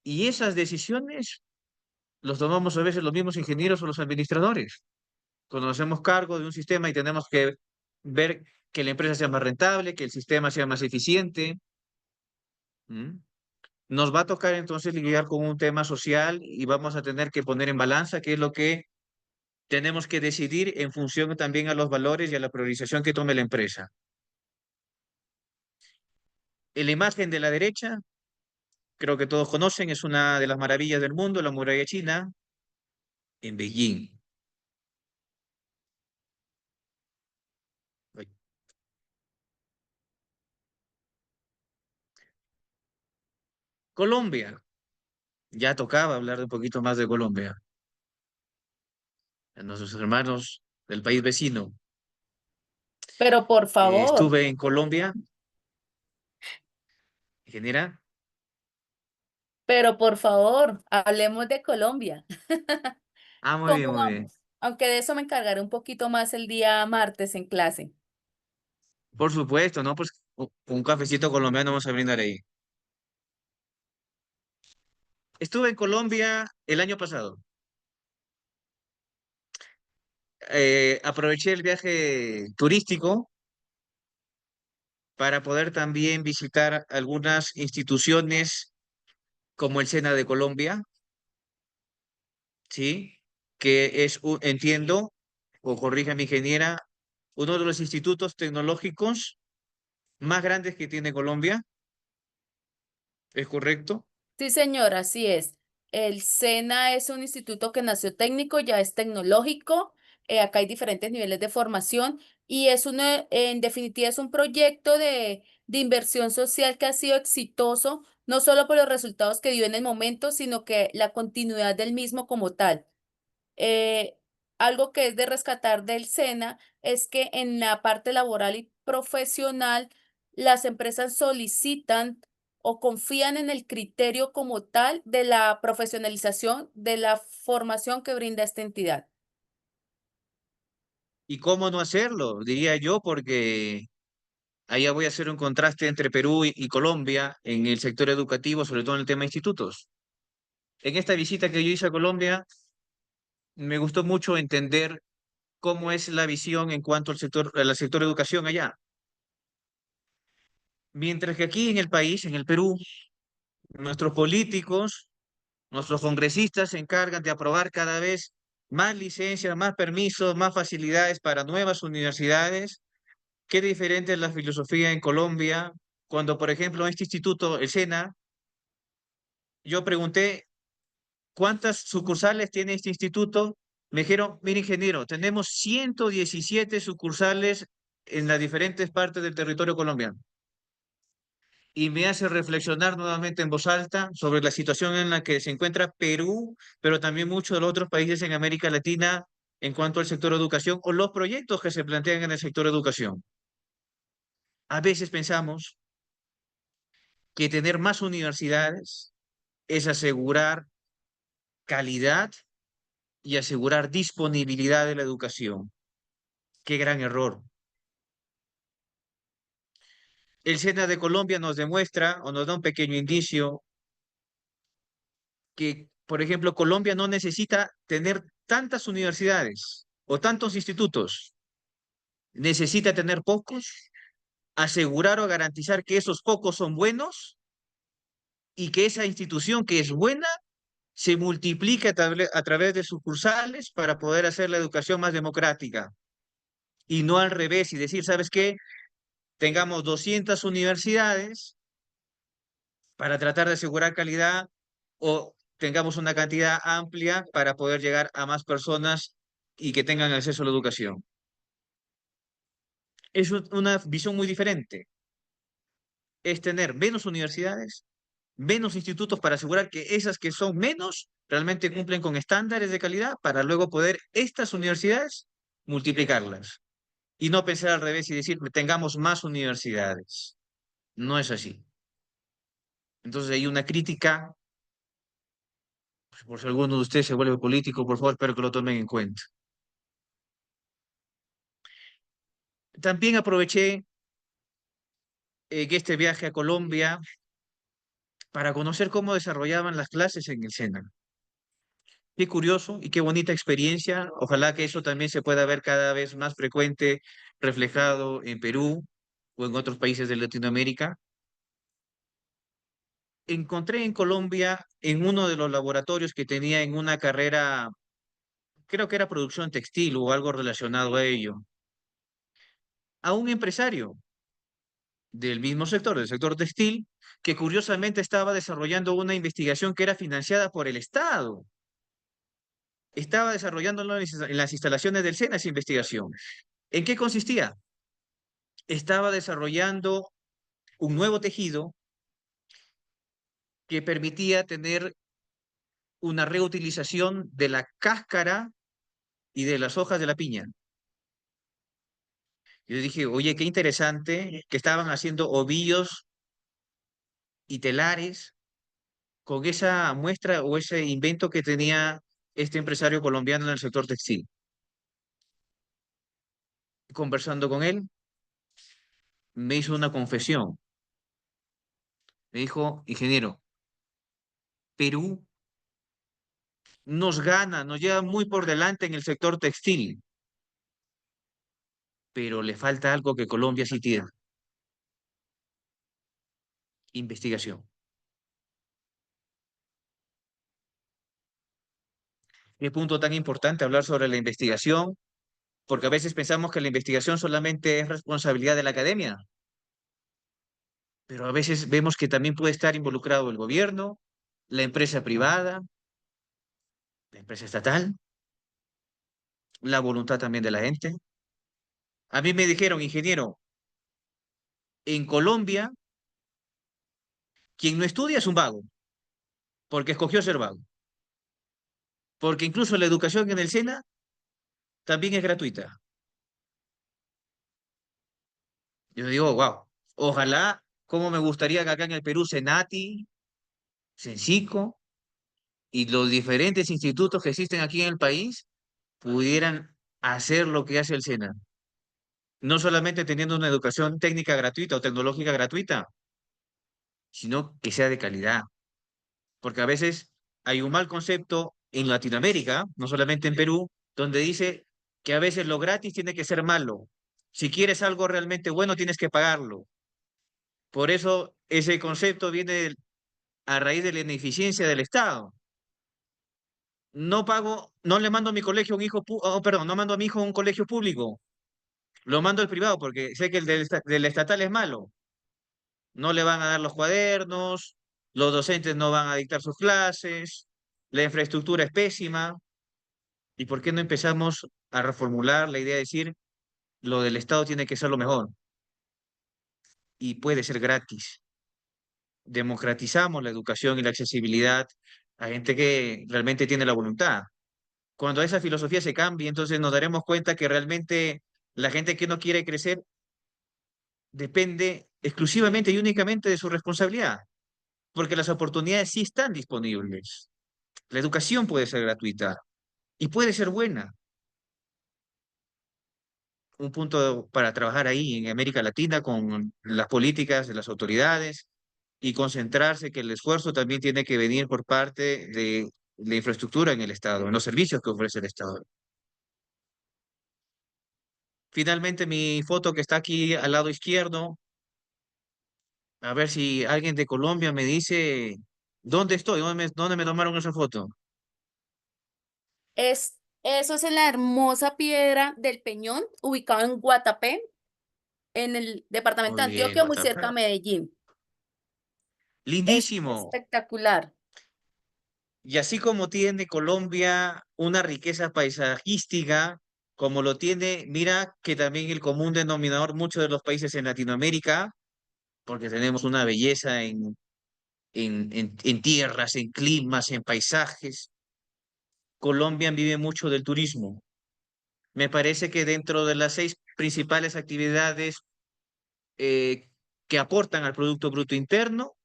Y esas decisiones los tomamos a veces los mismos ingenieros o los administradores. Cuando nos hacemos cargo de un sistema y tenemos que ver que la empresa sea más rentable, que el sistema sea más eficiente. ¿Mm? Nos va a tocar entonces lidiar con un tema social y vamos a tener que poner en balanza qué es lo que tenemos que decidir en función también a los valores y a la priorización que tome la empresa. En la imagen de la derecha, creo que todos conocen, es una de las maravillas del mundo, la muralla china, en Beijing. Ay. Colombia, ya tocaba hablar de un poquito más de Colombia. A nuestros hermanos del país vecino. Pero por favor, Estuve en Colombia, ingeniera. pero por favor, hablemos de Colombia. Ah, muy bien, ¿Cómo muy bien. vamos? Aunque de eso me encargaré un poquito más el día martes en clase. Por supuesto, ¿no? Pues un cafecito colombiano vamos a brindar ahí. Estuve en Colombia el año pasado. Aproveché el viaje turístico para poder también visitar algunas instituciones como el SENA de Colombia, ¿sí? Que es, entiendo, o corrija mi ingeniera, uno de los institutos tecnológicos más grandes que tiene Colombia, ¿es correcto? Sí, señora, así es. El SENA es un instituto que nació técnico, ya es tecnológico. Acá hay diferentes niveles de formación y en definitiva, es un proyecto de inversión social que ha sido exitoso, no solo por los resultados que dio en el momento, sino que la continuidad del mismo como tal. Eh, Algo que es de rescatar del SENA es que en la parte laboral y profesional, las empresas solicitan o confían en el criterio como tal de la profesionalización de la formación que brinda esta entidad. ¿Y cómo no hacerlo? Diría yo, porque allá voy a hacer un contraste entre Perú y Colombia en el sector educativo, sobre todo en el tema de institutos. En esta visita que yo hice a Colombia, me gustó mucho entender cómo es la visión en cuanto al sector educación allá. Mientras que aquí en el país, en el Perú, nuestros políticos, nuestros congresistas se encargan de aprobar cada vez más licencias, más permisos, más facilidades para nuevas universidades. Qué diferente es la filosofía en Colombia, cuando, por ejemplo, este instituto, el SENA, yo pregunté, ¿cuántas sucursales tiene este instituto? Me dijeron, mire, ingeniero, tenemos 117 sucursales en las diferentes partes del territorio colombiano. y me hace reflexionar nuevamente en voz alta sobre la situación en la que se encuentra Perú, pero también muchos de los otros países en América Latina en cuanto al sector educación o los proyectos que se plantean en el sector educación. A veces pensamos que tener más universidades es asegurar calidad y asegurar disponibilidad de la educación. Qué gran error. El SENA de Colombia nos demuestra o nos da un pequeño indicio que, por ejemplo, Colombia no necesita tener tantas universidades o tantos institutos. Necesita tener pocos, asegurar o garantizar que esos pocos son buenos y que esa institución que es buena se multiplique a través de sucursales para poder hacer la educación más democrática. Y no al revés y decir, ¿sabes qué? Tengamos 200 universidades para tratar de asegurar calidad o tengamos una cantidad amplia para poder llegar a más personas y que tengan acceso a la educación. Es una visión muy diferente. Es tener menos universidades, menos institutos para asegurar que esas que son menos realmente cumplen con estándares de calidad para luego poder estas universidades multiplicarlas. Y no pensar al revés y decir, tengamos más universidades. No es así. Entonces hay una crítica, pues, por si alguno de ustedes se vuelve político, por favor, espero que lo tomen en cuenta. También aproveché que este viaje a Colombia para conocer cómo desarrollaban las clases en el SENA. Qué curioso y qué bonita experiencia. Ojalá que eso también se pueda ver cada vez más frecuente, reflejado en Perú o en otros países de Latinoamérica. Encontré en Colombia, en uno de los laboratorios que tenía en una carrera, creo que era producción textil o algo relacionado a ello, a un empresario del mismo sector, del sector textil, que curiosamente estaba desarrollando una investigación que era financiada por el Estado. Estaba desarrollándolo en las instalaciones del SENA esa investigación. ¿En qué consistía? Estaba desarrollando un nuevo tejido que permitía tener una reutilización de la cáscara y de las hojas de la piña. Yo dije, oye, qué interesante que estaban haciendo ovillos y telares con esa muestra o ese invento que tenía este empresario colombiano en el sector textil. Conversando con él, me hizo una confesión. Me dijo, ingeniero, Perú nos gana, nos lleva muy por delante en el sector textil, pero le falta algo que Colombia sí tiene, investigación. Qué punto tan importante hablar sobre la investigación, porque a veces pensamos que la investigación solamente es responsabilidad de la academia, pero a veces vemos que también puede estar involucrado el gobierno, la empresa privada, la empresa estatal, la voluntad también de la gente. A mí me dijeron, ingeniero, en Colombia, quien no estudia es un vago, porque escogió ser vago, porque incluso la educación en el SENA también es gratuita. Yo digo, wow, ojalá, como me gustaría que acá en el Perú, Senati, Sensico y los diferentes institutos que existen aquí en el país pudieran hacer lo que hace el SENA. No solamente teniendo una educación técnica gratuita o tecnológica gratuita, sino que sea de calidad. Porque a veces hay un mal concepto en Latinoamérica, no solamente en Perú, donde dice que a veces lo gratis tiene que ser malo. Si quieres algo realmente bueno, tienes que pagarlo. Por eso ese concepto viene a raíz de la ineficiencia del Estado. No pago, no le mando a mi colegio a un hijo, perdón, no mando a mi hijo a un colegio público, lo mando al privado porque sé que el del estatal es malo. No le van a dar los cuadernos, los docentes no van a dictar sus clases, la infraestructura es pésima. ¿Y por qué no empezamos a reformular la idea de decir lo del Estado tiene que ser lo mejor y puede ser gratis? democratizamos la educación y la accesibilidad a gente que realmente tiene la voluntad. Cuando esa filosofía se cambie, entonces nos daremos cuenta que realmente la gente que no quiere crecer depende exclusivamente y únicamente de su responsabilidad, porque las oportunidades sí están disponibles. La educación puede ser gratuita y puede ser buena. Un punto para trabajar ahí en América Latina con las políticas de las autoridades y concentrarse que el esfuerzo también tiene que venir por parte de la infraestructura en el Estado, en los servicios que ofrece el Estado. Finalmente, mi foto que está aquí al lado izquierdo, a ver si alguien de Colombia me dice dónde estoy, dónde me tomaron esa foto. Eso es en la hermosa piedra del Peñón, ubicado en Guatapé, en el departamento Muy de bien, Antioquia, muy Guatapé. cerca a Medellín. Es Lindísimo. espectacular. Y así como tiene Colombia una riqueza paisajística, como lo tiene, mira que también el común denominador muchos de los países en Latinoamérica, porque tenemos una belleza en tierras, en climas, en paisajes. Colombia vive mucho del turismo. Me parece que dentro de las 6 principales actividades eh, que aportan al Producto Bruto Interno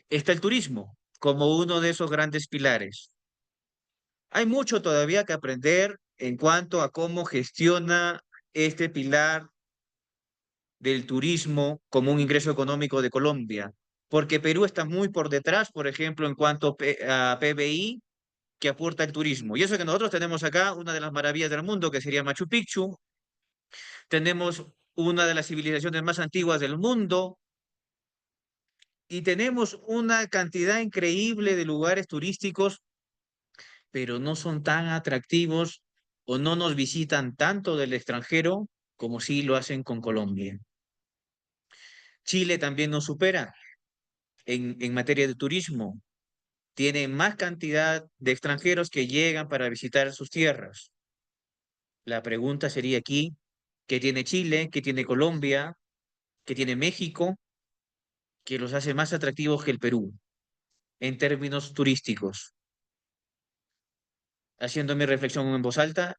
está el turismo como uno de esos grandes pilares. Hay mucho todavía que aprender en cuanto a cómo gestiona este pilar del turismo como un ingreso económico de Colombia, porque Perú está muy por detrás, por ejemplo, en cuanto a PBI que aporta el turismo. Y eso que nosotros tenemos acá, una de las maravillas del mundo, que sería Machu Picchu, tenemos una de las civilizaciones más antiguas del mundo y tenemos una cantidad increíble de lugares turísticos, pero no son tan atractivos o no nos visitan tanto del extranjero como sí lo hacen con Colombia. Chile también nos supera en materia de turismo. Tiene más cantidad de extranjeros que llegan para visitar sus tierras. La pregunta sería aquí, ¿qué tiene Chile? ¿Qué tiene Colombia? ¿Qué tiene México? Que los hace más atractivos que el Perú en términos turísticos. Haciendo mi reflexión en voz alta,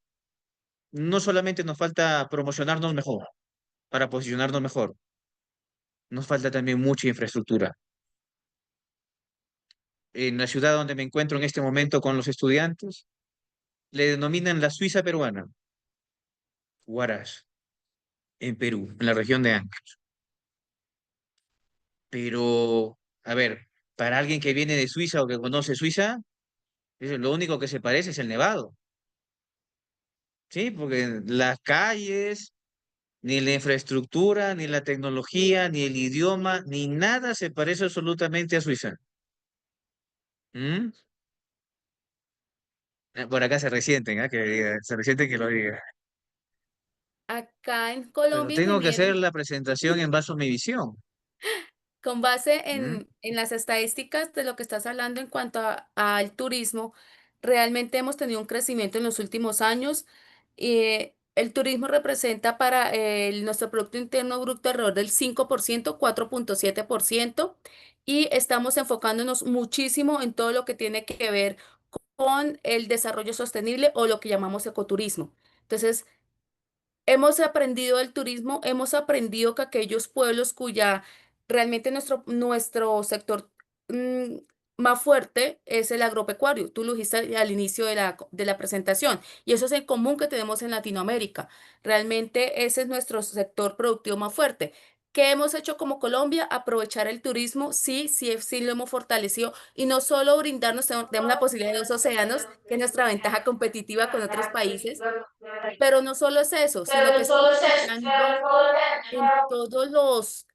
no solamente nos falta promocionarnos mejor, para posicionarnos mejor, nos falta también mucha infraestructura. En la ciudad donde me encuentro en este momento con los estudiantes, le denominan la Suiza peruana, Huaraz, en Perú, en la región de Ancash. Pero, a ver, para alguien que viene de Suiza o que conoce Suiza, lo único que se parece es el Nevado, ¿sí? Porque las calles, ni la infraestructura, ni la tecnología, ni el idioma, ni nada se parece absolutamente a Suiza. ¿Mm? Por acá se resienten, ¿ah? Se resienten que lo diga. Acá en Pero Colombia, tengo que ingeniero, hacer la presentación en base a mi visión. con base ¿Mm? en las estadísticas de lo que estás hablando en cuanto al turismo, realmente hemos tenido un crecimiento en los últimos años. El turismo representa para nuestro Producto Interno Bruto alrededor del 5%, 4,7%, y estamos enfocándonos muchísimo en todo lo que tiene que ver con el desarrollo sostenible o lo que llamamos ecoturismo. Entonces, hemos aprendido del turismo, hemos aprendido que aquellos pueblos cuya realmente nuestro sector mm, más fuerte es el agropecuario. Tú lo dijiste al inicio de la presentación y eso es el común que tenemos en Latinoamérica. Realmente ese es nuestro sector productivo más fuerte. ¿Qué hemos hecho como Colombia? Aprovechar el turismo, sí, sí, sí lo hemos fortalecido y no solo brindarnos, tenemos la posibilidad de 2 océanos, que es nuestra ventaja competitiva con otros países, pero no solo es eso, sino que estamos entrando en todos los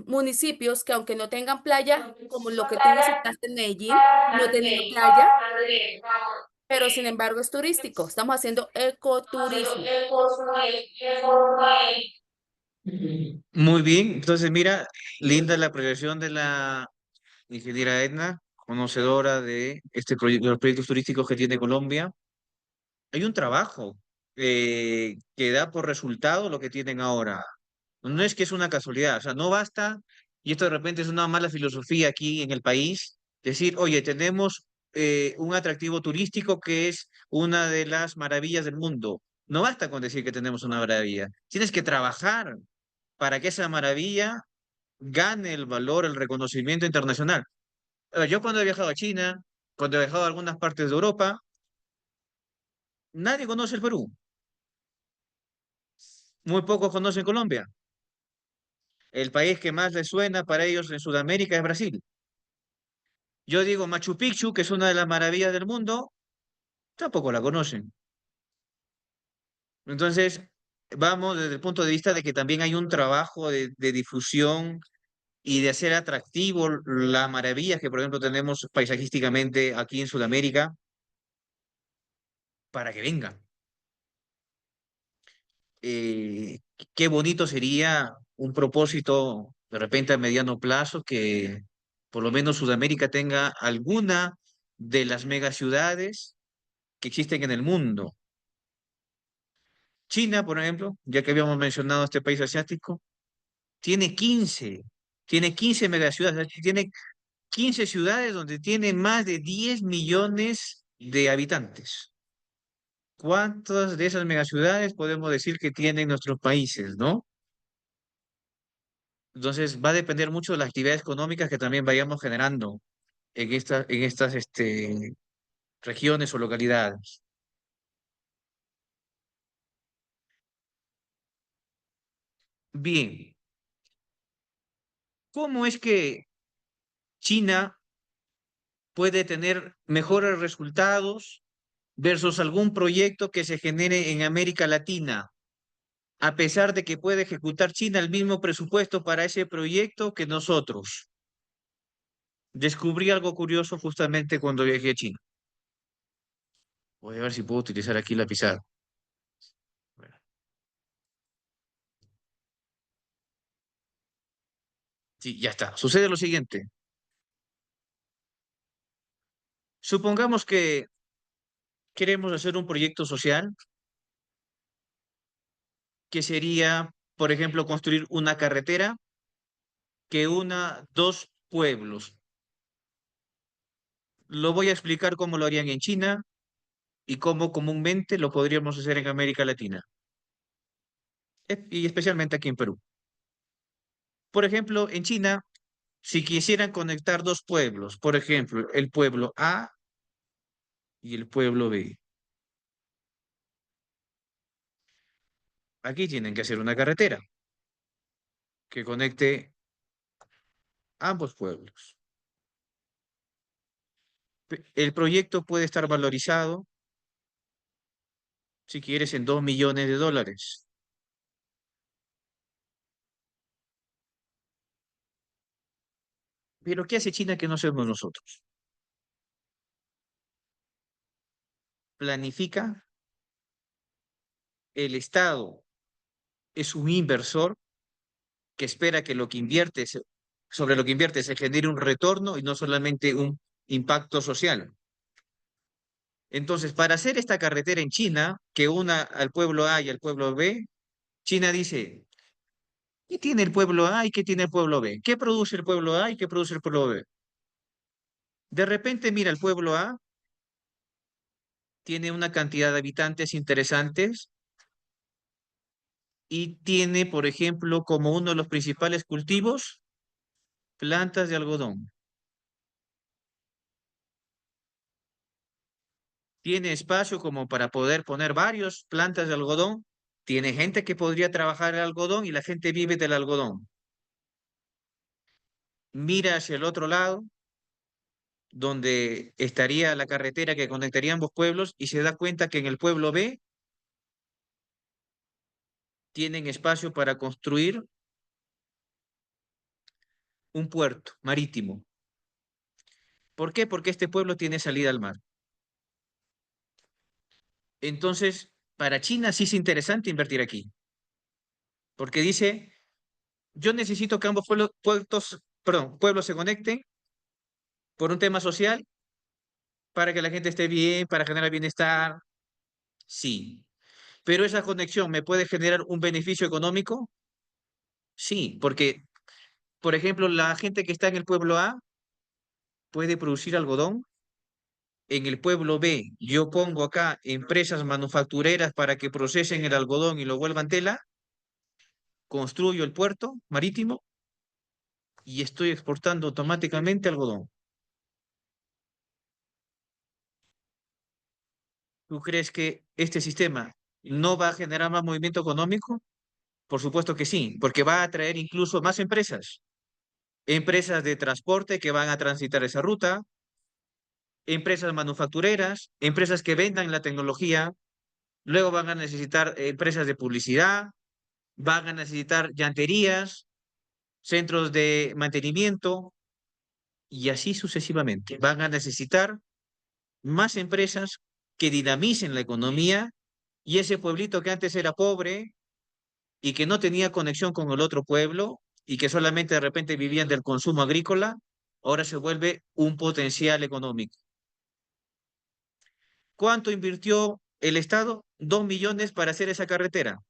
municipios que aunque no tengan playa, como lo que tú visitaste en Medellín, no tenía playa, pero sin embargo es turístico. Estamos haciendo ecoturismo. Muy bien, entonces mira, linda la proyección de la ingeniera Edna, conocedora de de los proyectos turísticos que tiene Colombia. Hay un trabajo que da por resultado lo que tienen ahora. No es que es una casualidad, o sea, no basta y esto de repente es una mala filosofía aquí en el país, decir, oye, tenemos un atractivo turístico que es una de las maravillas del mundo. No basta con decir que tenemos una maravilla, tienes que trabajar para que esa maravilla gane el valor, el reconocimiento internacional. Yo cuando he viajado a China, cuando he viajado a algunas partes de Europa, nadie conoce el Perú, muy pocos conocen Colombia. El país que más les suena para ellos en Sudamérica es Brasil. Yo digo Machu Picchu, que es una de las maravillas del mundo, tampoco la conocen. Entonces, vamos desde el punto de vista de que también hay un trabajo de difusión y de hacer atractivo las maravillas que, por ejemplo, tenemos paisajísticamente aquí en Sudamérica para que vengan. Eh, Qué bonito sería un propósito de repente a mediano plazo que por lo menos Sudamérica tenga alguna de las megaciudades que existen en el mundo. China, por ejemplo, ya que habíamos mencionado este país asiático, tiene 15, tiene 15 megaciudades, tiene 15 ciudades donde tiene más de 10 millones de habitantes. ¿Cuántas de esas megaciudades podemos decir que tienen nuestros países, no? Entonces va a depender mucho de las actividades económicas que también vayamos generando en estas regiones o localidades. Bien, ¿cómo es que China puede tener mejores resultados versus algún proyecto que se genere en América Latina, a pesar de que puede ejecutar China el mismo presupuesto para ese proyecto que nosotros? Descubrí algo curioso justamente cuando viajé a China. Voy a ver si puedo utilizar aquí la pizarra. Bueno, sí, ya está. Sucede lo siguiente. Supongamos que queremos hacer un proyecto social que sería, por ejemplo, construir una carretera que una dos pueblos. Lo voy a explicar cómo lo harían en China y cómo comúnmente lo podríamos hacer en América Latina, y especialmente aquí en Perú. Por ejemplo, en China, si quisieran conectar dos pueblos, por ejemplo, el pueblo A y el pueblo B, aquí tienen que hacer una carretera que conecte ambos pueblos. El proyecto puede estar valorizado, si quieres, en $2 millones. Pero ¿qué hace China que no hacemos nosotros? Planifica, el Estado es un inversor que espera que lo que invierte, sobre lo que invierte se genere un retorno y no solamente un impacto social. Entonces, para hacer esta carretera en China, que una al pueblo A y al pueblo B, China dice, ¿qué tiene el pueblo A y qué tiene el pueblo B? ¿Qué produce el pueblo A y qué produce el pueblo B? De repente, mira, el pueblo A tiene una cantidad de habitantes interesantes y tiene, por ejemplo, como uno de los principales cultivos, plantas de algodón. Tiene espacio como para poder poner varios plantas de algodón. Tiene gente que podría trabajar el algodón y la gente vive del algodón. Mira hacia el otro lado, donde estaría la carretera que conectaría ambos pueblos y se da cuenta que en el pueblo B tienen espacio para construir un puerto marítimo. ¿Por qué? Porque este pueblo tiene salida al mar. Entonces, para China sí es interesante invertir aquí, porque dice, yo necesito que ambos pueblos se conecten por un tema social, para que la gente esté bien, para generar bienestar, sí. Pero esa conexión me puede generar un beneficio económico, sí, porque Por ejemplo, la gente que está en el pueblo A puede producir algodón. En el pueblo B, yo pongo acá empresas manufactureras para que procesen el algodón y lo vuelvan tela, construyo el puerto marítimo y estoy exportando automáticamente algodón. ¿Tú crees que este sistema no va a generar más movimiento económico? Por supuesto que sí, porque va a atraer incluso más empresas. Empresas de transporte que van a transitar esa ruta, empresas manufactureras, empresas que vendan la tecnología, luego van a necesitar empresas de publicidad, van a necesitar llanterías, centros de mantenimiento y así sucesivamente. Van a necesitar más empresas que dinamicen la economía y ese pueblito que antes era pobre y que no tenía conexión con el otro pueblo y que solamente de repente vivían del consumo agrícola, ahora se vuelve un potencial económico. ¿Cuánto invirtió el Estado? 2 millones para hacer esa carretera.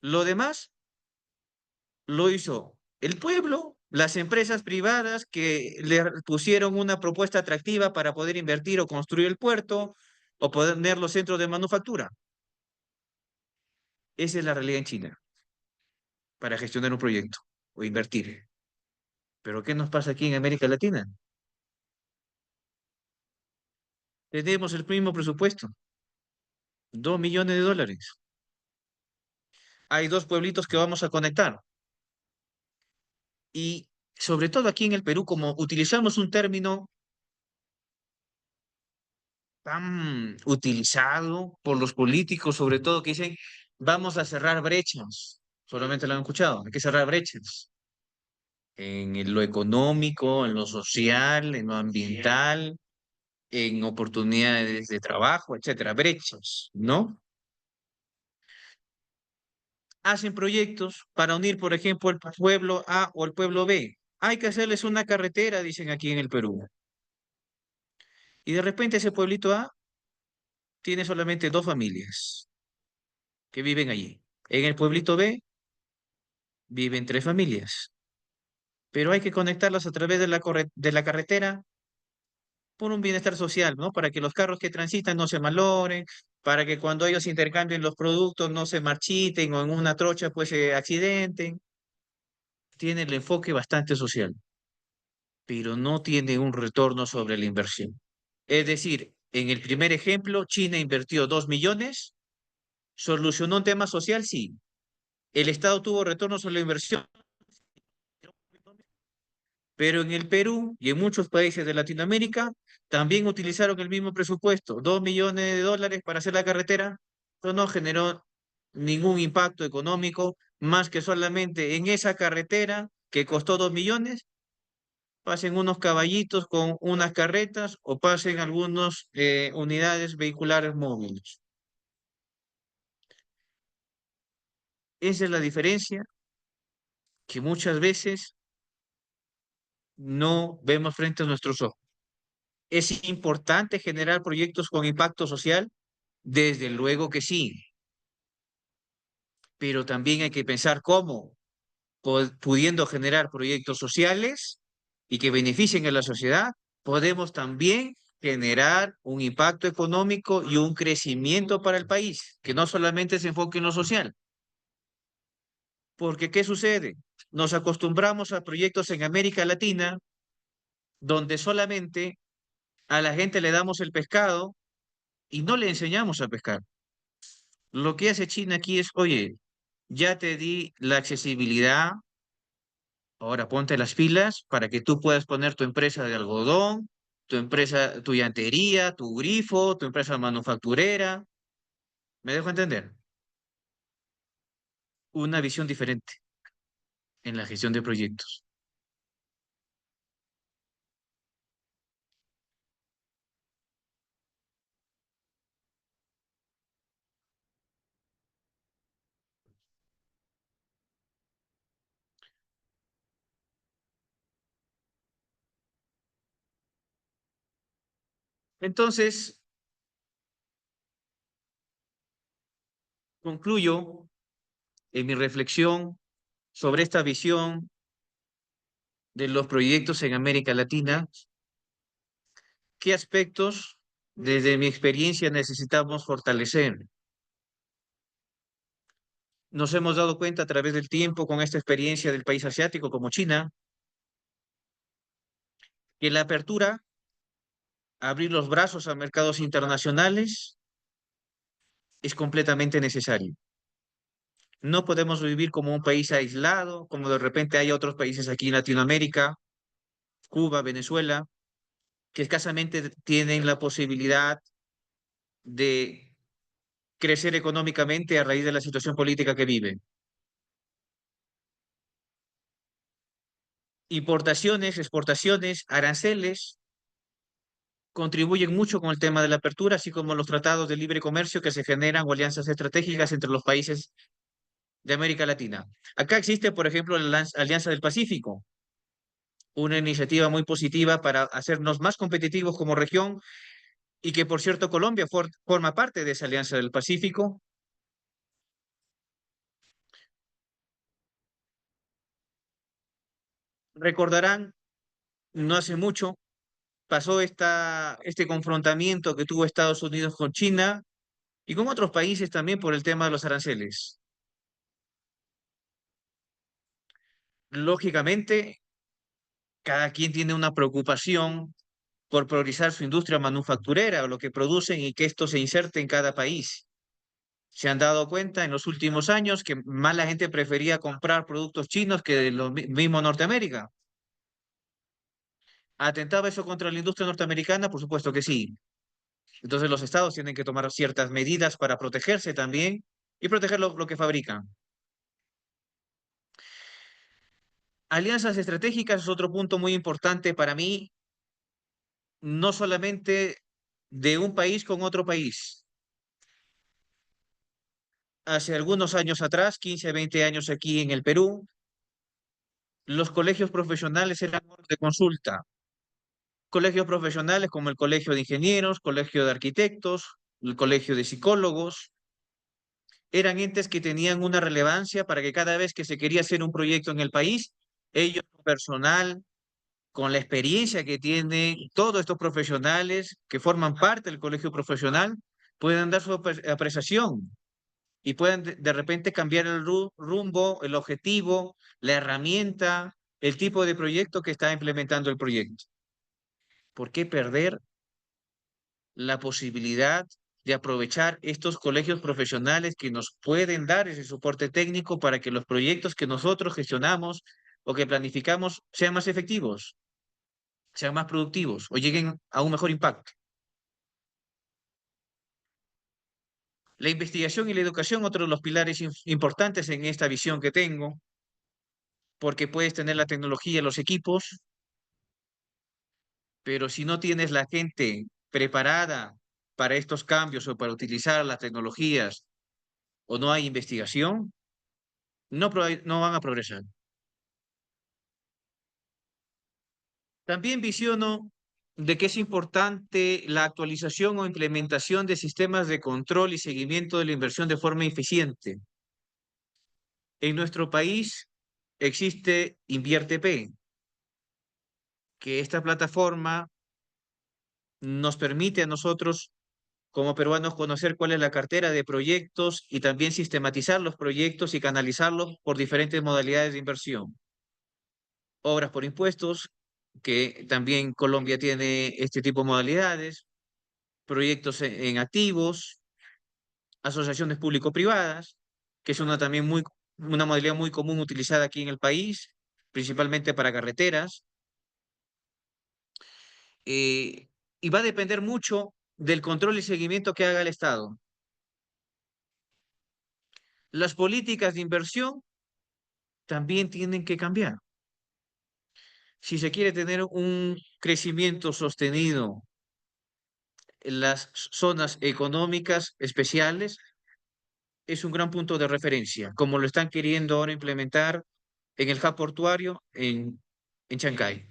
Lo demás lo hizo el pueblo, las empresas privadas que le pusieron una propuesta atractiva para poder invertir o construir el puerto o poner los centros de manufactura. Esa es la realidad en China para gestionar un proyecto o invertir. Pero ¿qué nos pasa aquí en América Latina? Tenemos el mismo presupuesto, 2 millones de dólares. Hay dos pueblitos que vamos a conectar. Y sobre todo aquí en el Perú, como utilizamos un término tan utilizado por los políticos, sobre todo, que dicen, vamos a cerrar brechas. Solamente lo han escuchado, hay que cerrar brechas. Lo económico, en lo social, en lo ambiental, en oportunidades de trabajo, etcétera, brechas, ¿no? Hacen proyectos para unir, por ejemplo, el pueblo A o el pueblo B. Hay que hacerles una carretera, dicen aquí en el Perú. Y de repente ese pueblito A tiene solamente 2 familias que viven allí. En el pueblito B viven 3 familias, pero hay que conectarlas a través de de la carretera por un bienestar social, ¿no? Para que los carros que transitan no se malogren, para que cuando ellos intercambien los productos no se marchiten o en una trocha pues se accidenten. Tiene el enfoque bastante social, pero no tiene un retorno sobre la inversión. Es decir, en el primer ejemplo, China invirtió 2 millones, solucionó un tema social, sí. El Estado tuvo retorno sobre la inversión, pero en el Perú y en muchos países de Latinoamérica también utilizaron el mismo presupuesto, 2 millones de dólares para hacer la carretera. Eso no generó ningún impacto económico, más que solamente en esa carretera que costó 2 millones, pasen unos caballitos con unas carretas o pasen algunas unidades vehiculares móviles. Esa es la diferencia que muchas veces no vemos frente a nuestros ojos. ¿Es importante generar proyectos con impacto social? Desde luego que sí, pero también hay que pensar cómo, pudiendo generar proyectos sociales y que beneficien a la sociedad, podemos también generar un impacto económico y un crecimiento para el país, que no solamente se enfoque en lo social. Porque, ¿qué sucede? Nos acostumbramos a proyectos en América Latina donde solamente a la gente le damos el pescado y no le enseñamos a pescar. Lo que hace China aquí es, oye, ya te di la accesibilidad, ahora ponte las pilas para que tú puedas poner tu empresa de algodón, tu empresa, tu llantería, tu grifo, tu empresa manufacturera. ¿Me dejo entender? Una visión diferente en la gestión de proyectos. Entonces, concluyo en mi reflexión sobre esta visión de los proyectos en América Latina, ¿qué aspectos, desde mi experiencia, necesitamos fortalecer? Nos hemos dado cuenta a través del tiempo con esta experiencia del país asiático como China, que la apertura, abrir los brazos a mercados internacionales es completamente necesario. No podemos vivir como un país aislado, como de repente hay otros países aquí en Latinoamérica, Cuba, Venezuela, que escasamente tienen la posibilidad de crecer económicamente a raíz de la situación política que viven. Importaciones, exportaciones, aranceles contribuyen mucho con el tema de la apertura, así como los tratados de libre comercio que se generan o alianzas estratégicas entre los países de América Latina. Acá existe, por ejemplo, la Alianza del Pacífico, una iniciativa muy positiva para hacernos más competitivos como región y que, por cierto, Colombia forma parte de esa Alianza del Pacífico. Recordarán, no hace mucho pasó este confrontamiento que tuvo Estados Unidos con China y con otros países también por el tema de los aranceles. Lógicamente, cada quien tiene una preocupación por priorizar su industria manufacturera o lo que producen y que esto se inserte en cada país. Se han dado cuenta en los últimos años que más la gente prefería comprar productos chinos que de los mismos Norteamérica. ¿Atentaba eso contra la industria norteamericana? Por supuesto que sí. Entonces los estados tienen que tomar ciertas medidas para protegerse también y proteger lo que fabrican. Alianzas estratégicas es otro punto muy importante para mí, no solamente de un país con otro país. Hace algunos años atrás, 15 a 20 años aquí en el Perú, los colegios profesionales eran foros de consulta. Colegios profesionales como el Colegio de Ingenieros, Colegio de Arquitectos, el Colegio de Psicólogos, eran entes que tenían una relevancia para que cada vez que se quería hacer un proyecto en el país, ellos, personal, con la experiencia que tienen todos estos profesionales que forman parte del colegio profesional, puedan dar su apreciación y puedan de repente cambiar el rumbo, el objetivo, la herramienta, el tipo de proyecto que está implementando el proyecto. ¿Por qué perder la posibilidad de aprovechar estos colegios profesionales que nos pueden dar ese soporte técnico para que los proyectos que nosotros gestionamos o que planificamos sean más efectivos, sean más productivos o lleguen a un mejor impacto? La investigación y la educación, otro de los pilares importantes en esta visión que tengo, porque puedes tener la tecnología, los equipos, pero si no tienes la gente preparada para estos cambios o para utilizar las tecnologías o no hay investigación, no van a progresar. También visiono de que es importante la actualización o implementación de sistemas de control y seguimiento de la inversión de forma eficiente. En nuestro país existe InvierteP, que esta plataforma nos permite a nosotros como peruanos conocer cuál es la cartera de proyectos y también sistematizar los proyectos y canalizarlos por diferentes modalidades de inversión. Obras por impuestos, que también Colombia tiene este tipo de modalidades, proyectos en activos, asociaciones público-privadas, que es una modalidad muy común utilizada aquí en el país, principalmente para carreteras. Y va a depender mucho del control y seguimiento que haga el Estado. Las políticas de inversión también tienen que cambiar. Si se quiere tener un crecimiento sostenido en las zonas económicas especiales, es un gran punto de referencia, como lo están queriendo ahora implementar en el hub portuario en Chancay.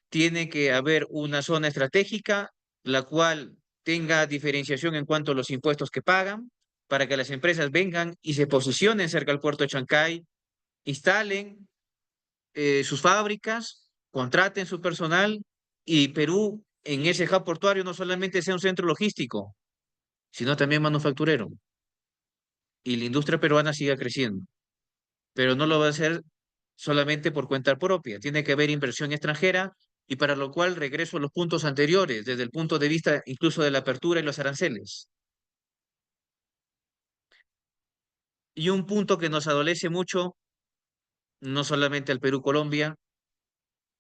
Tiene que haber una zona estratégica, la cual tenga diferenciación en cuanto a los impuestos que pagan, para que las empresas vengan y se posicionen cerca del puerto de Chancay, instalen sus fábricas, contraten su personal y Perú en ese hub portuario no solamente sea un centro logístico, sino también manufacturero. Y la industria peruana siga creciendo. Pero no lo va a hacer solamente por cuenta propia. Tiene que haber inversión extranjera y para lo cual regreso a los puntos anteriores, desde el punto de vista incluso de la apertura y los aranceles. Y un punto que nos adolece mucho, no solamente al Perú, Colombia,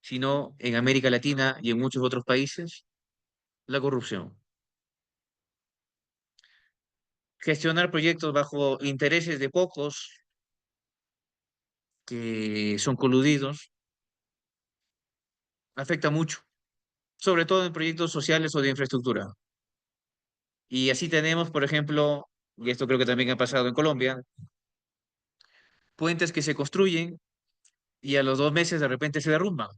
sino en América Latina y en muchos otros países, la corrupción. Gestionar proyectos bajo intereses de pocos que son coludidos afecta mucho, sobre todo en proyectos sociales o de infraestructura. Y así tenemos, por ejemplo, y esto creo que también ha pasado en Colombia, puentes que se construyen y a los 2 meses de repente se derrumban.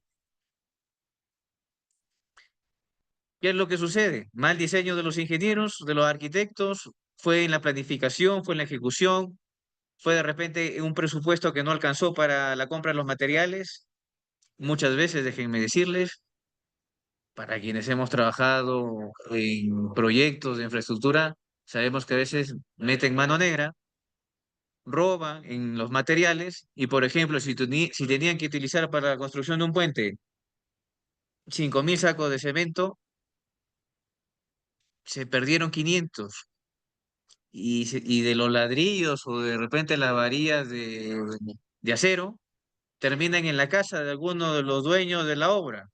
¿Qué es lo que sucede? Mal diseño de los ingenieros, de los arquitectos, fue en la planificación, fue en la ejecución, fue de repente un presupuesto que no alcanzó para la compra de los materiales. Muchas veces, déjenme decirles, para quienes hemos trabajado en proyectos de infraestructura, sabemos que a veces meten mano negra, roban en los materiales y, por ejemplo, si tenían que utilizar para la construcción de un puente 5.000 sacos de cemento, se perdieron 500 y de los ladrillos o de repente las varillas de acero terminan en la casa de alguno de los dueños de la obra.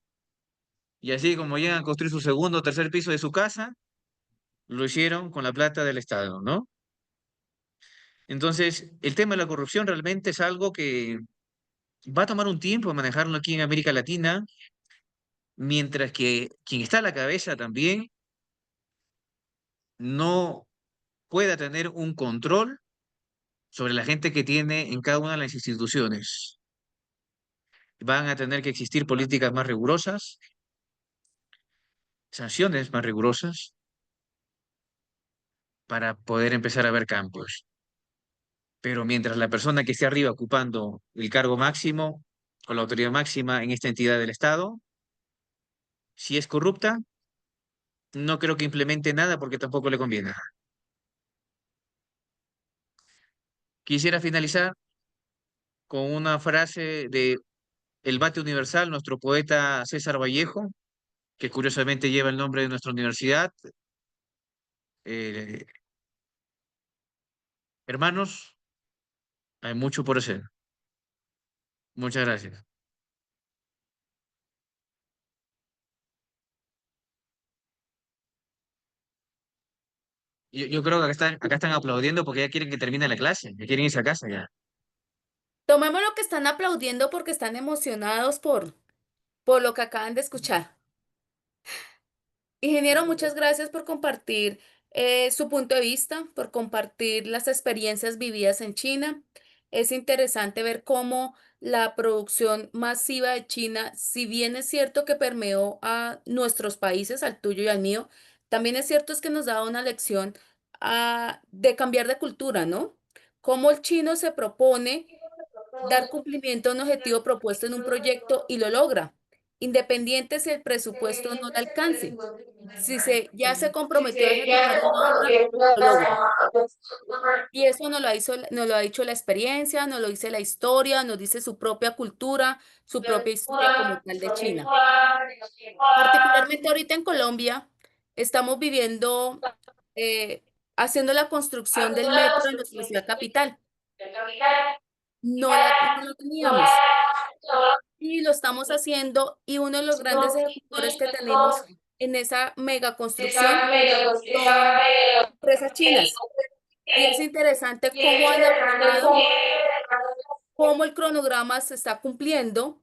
Y así como llegan a construir su segundo o tercer piso de su casa, lo hicieron con la plata del Estado, ¿no? Entonces, el tema de la corrupción realmente es algo que va a tomar un tiempo manejarlo aquí en América Latina, mientras que quien está a la cabeza también no pueda tener un control sobre la gente que tiene en cada una de las instituciones. Van a tener que existir políticas más rigurosas, sanciones más rigurosas, para poder empezar a ver cambios. Pero mientras la persona que esté arriba ocupando el cargo máximo o la autoridad máxima en esta entidad del Estado, si es corrupta, no creo que implemente nada porque tampoco le conviene. Quisiera finalizar con una frase de El Bate Universal, nuestro poeta César Vallejo, que curiosamente lleva el nombre de nuestra universidad. Eh, Hermanos, hay mucho por hacer. Muchas gracias. Yo creo que acá están aplaudiendo porque ya quieren que termine la clase, ya quieren irse a casa ya. Tomemos lo que están aplaudiendo porque están emocionados por lo que acaban de escuchar. Ingeniero, muchas gracias por compartir su punto de vista, por compartir las experiencias vividas en China. Es interesante ver cómo la producción masiva de China, si bien es cierto que permeó a nuestros países, al tuyo y al mío, también es cierto es que nos da una lección de cambiar de cultura, ¿no? Cómo el chino se propone dar cumplimiento a un objetivo propuesto en un proyecto y lo logra, independiente si el presupuesto no le alcance. Si ya se comprometió a ejecutar una obra, lo logra. Y eso nos lo ha dicho la experiencia, nos lo dice la historia, nos dice su propia cultura, su propia historia como tal de China. Particularmente ahorita en Colombia, estamos viviendo, eh, haciendo la construcción del metro en nuestra ciudad capital. No lo teníamos. Y lo estamos haciendo y uno de los grandes ejecutores que tenemos en esa mega construcción son empresas chinas. Y es interesante cómo han avanzado, cómo el cronograma se está cumpliendo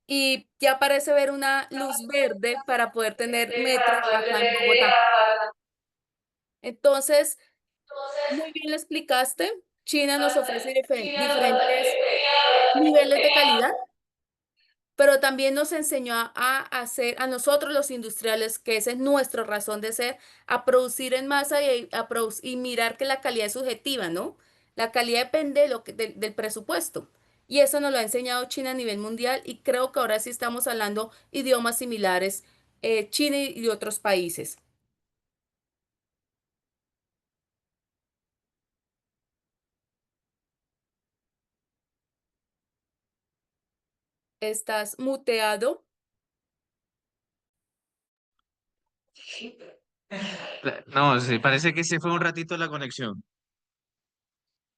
y ya parece ver una luz verde para poder tener metro acá en Bogotá. Entonces, muy bien lo explicaste. China nos ofrece diferentes niveles de calidad, pero también nos enseñó a hacer, a nosotros los industriales, que esa es nuestra razón de ser, a producir en masa y mirar que la calidad es subjetiva, ¿no? La calidad depende del presupuesto. y eso nos lo ha enseñado China a nivel mundial y creo que ahora sí estamos hablando idiomas similares, China y otros países. ¿Estás muteado? No, sí, parece que se fue un ratito la conexión,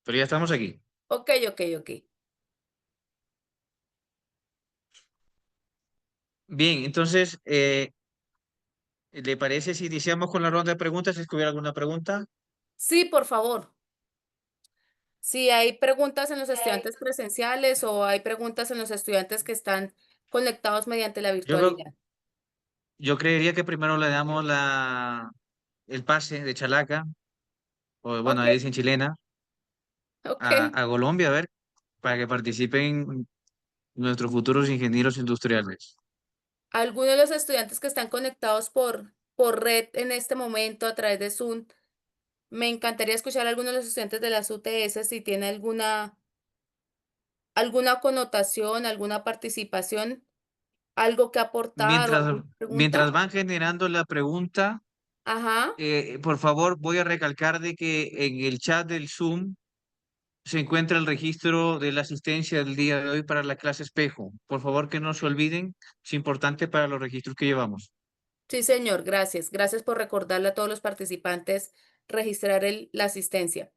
pero ya estamos aquí. Ok, ok, ok. Bien, entonces, ¿le parece si iniciamos con la ronda de preguntas? Si es que hubiera alguna pregunta. Sí, por favor. Si hay preguntas en los estudiantes presenciales o hay preguntas en los estudiantes que están conectados mediante la Yo creo, virtualidad. yo creería que primero le damos el pase de Chalaca, o bueno, Ok, ahí dicen chilena, ok. a Colombia, a ver, para que participen nuestros futuros ingenieros industriales. Algunos de los estudiantes que están conectados por red en este momento a través de Zoom, me encantaría escuchar a algunos de los estudiantes de las UTS si tiene alguna connotación, alguna participación, algo que aportar o Mientras, alguna mientras pregunta. van generando la pregunta, Ajá. por favor, voy a recalcar de que en el chat del Zoom se encuentra el registro de la asistencia del día de hoy para la clase espejo. Por favor, que no se olviden, es importante para los registros que llevamos. Sí, señor, gracias. Gracias por recordarle a todos los participantes registrar la asistencia.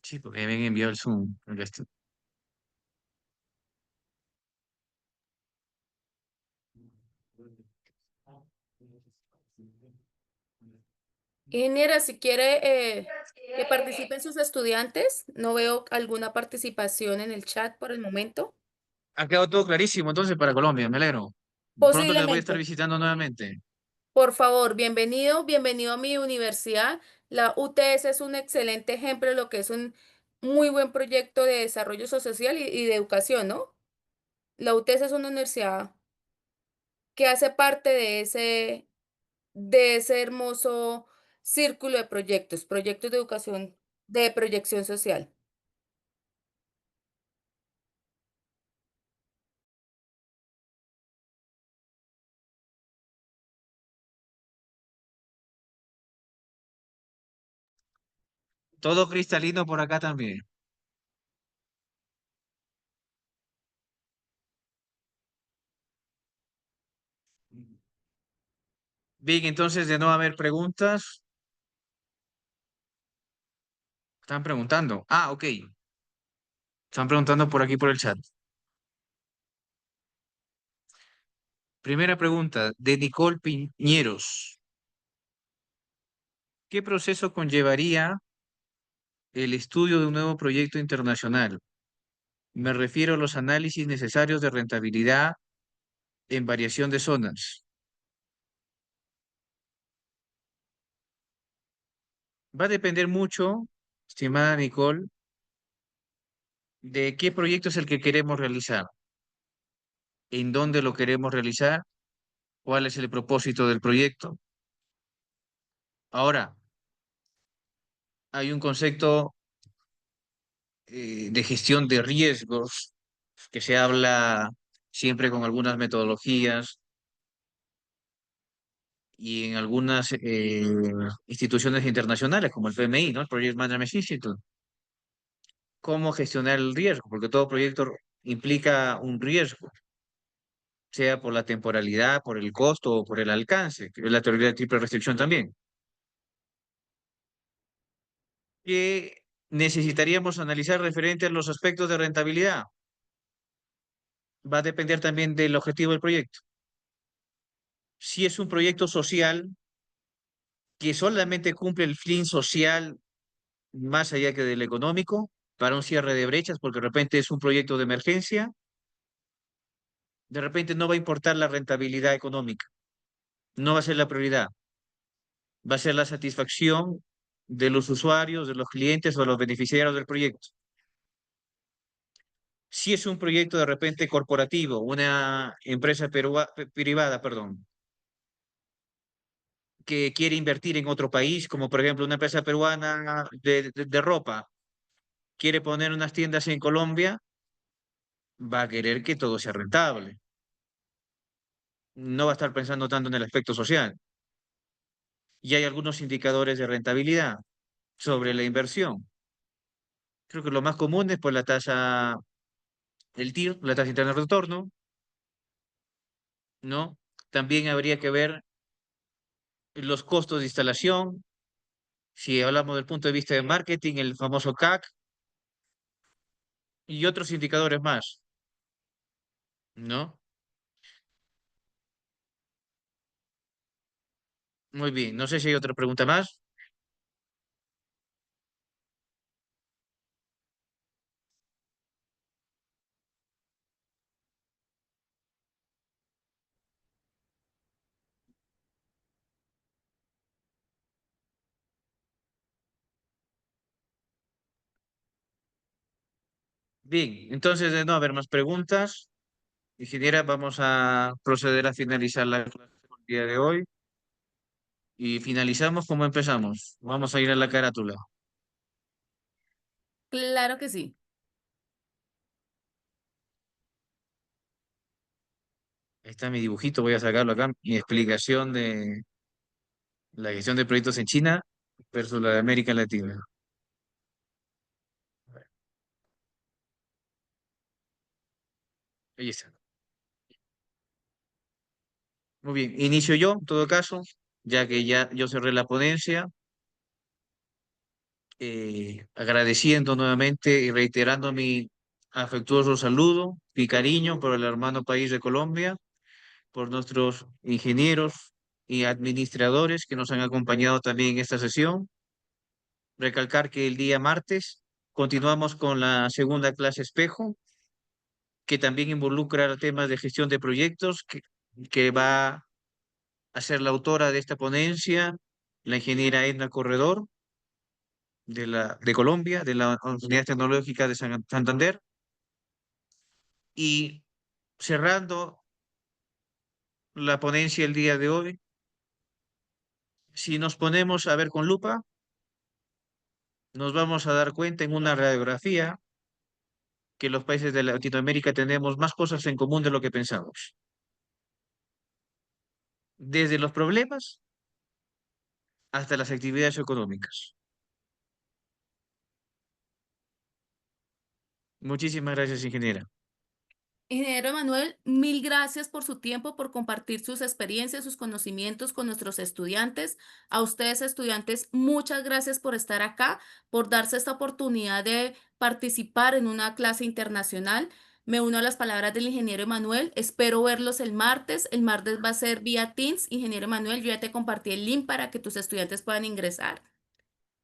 Sí, porque me han enviado el Zoom. Ingeniera, si quiere que participen sus estudiantes, no veo alguna participación en el chat por el momento. Ha quedado todo clarísimo entonces para Colombia, me alegro. Pronto les voy a estar Posiblemente. visitando nuevamente. Por favor, bienvenido, bienvenido a mi universidad. La UTS es un excelente ejemplo de lo que es un muy buen proyecto de desarrollo social y de educación, ¿no? La UTS es una universidad que hace parte de ese hermoso círculo de proyectos, proyectos de educación de proyección social. Todo cristalino por acá también. Bien, entonces de no haber preguntas, están preguntando. Ah, ok. Están preguntando por aquí por el chat. Primera pregunta de Nicole Piñeros. ¿Qué proceso conllevaría el estudio de un nuevo proyecto internacional? Me refiero a los análisis necesarios de rentabilidad en variación de zonas. Va a depender mucho, estimada Nicole, de qué proyecto es el que queremos realizar, en dónde lo queremos realizar, cuál es el propósito del proyecto. Ahora, hay un concepto de gestión de riesgos que se habla siempre con algunas metodologías y en algunas instituciones internacionales como el PMI, ¿no? El Project Management Institute. ¿Cómo gestionar el riesgo? Porque todo proyecto implica un riesgo, sea por la temporalidad, por el costo o por el alcance, que es la teoría de triple restricción también. ¿Qué necesitaríamos analizar referente a los aspectos de rentabilidad? Va a depender también del objetivo del proyecto. Si es un proyecto social que solamente cumple el fin social más allá que del económico, para un cierre de brechas, porque de repente es un proyecto de emergencia, de repente no va a importar la rentabilidad económica, no va a ser la prioridad, va a ser la satisfacción de los usuarios, de los clientes o de los beneficiarios del proyecto. Si es un proyecto de repente corporativo, una empresa privada, perdón, que quiere invertir en otro país, como por ejemplo una empresa peruana de ropa, quiere poner unas tiendas en Colombia, va a querer que todo sea rentable. No va a estar pensando tanto en el aspecto social. Y hay algunos indicadores de rentabilidad sobre la inversión. Creo que lo más común es pues la tasa del TIR, la tasa interna de retorno, ¿no? También habría que ver los costos de instalación. Si hablamos del punto de vista de marketing, el famoso CAC y otros indicadores más, ¿no? Muy bien, no sé si hay otra pregunta más. Bien, entonces de no haber más preguntas, ingeniera, vamos a proceder a finalizar la clase por el día de hoy y finalizamos como empezamos. Vamos a ir a la carátula. Claro que sí. Ahí está mi dibujito, voy a sacarlo acá, mi explicación de la gestión de proyectos en China versus la de América Latina. Ahí está. Muy bien, inicio yo, en todo caso, ya que ya yo cerré la ponencia, agradeciendo nuevamente y reiterando mi afectuoso saludo, mi cariño por el hermano país de Colombia, por nuestros ingenieros y administradores que nos han acompañado también en esta sesión. Recalcar que el día martes continuamos con la segunda clase espejo, que también involucra temas de gestión de proyectos, que va a ser la autora de esta ponencia, la ingeniera Edna Corredor, de Colombia, de la Universidad Tecnológica de Santander. Y cerrando la ponencia el día de hoy, si nos ponemos a ver con lupa, nos vamos a dar cuenta en una radiografía que los países de Latinoamérica tenemos más cosas en común de lo que pensamos. Desde los problemas hasta las actividades económicas. Muchísimas gracias, ingeniera. Ingeniero Manuel, mil gracias por su tiempo, por compartir sus experiencias, sus conocimientos con nuestros estudiantes. A ustedes, estudiantes, muchas gracias por estar acá, por darse esta oportunidad de participar en una clase internacional. Me uno a las palabras del ingeniero Emanuel. Espero verlos el martes. El martes va a ser vía Teams. Ingeniero Emanuel, yo ya te compartí el link para que tus estudiantes puedan ingresar.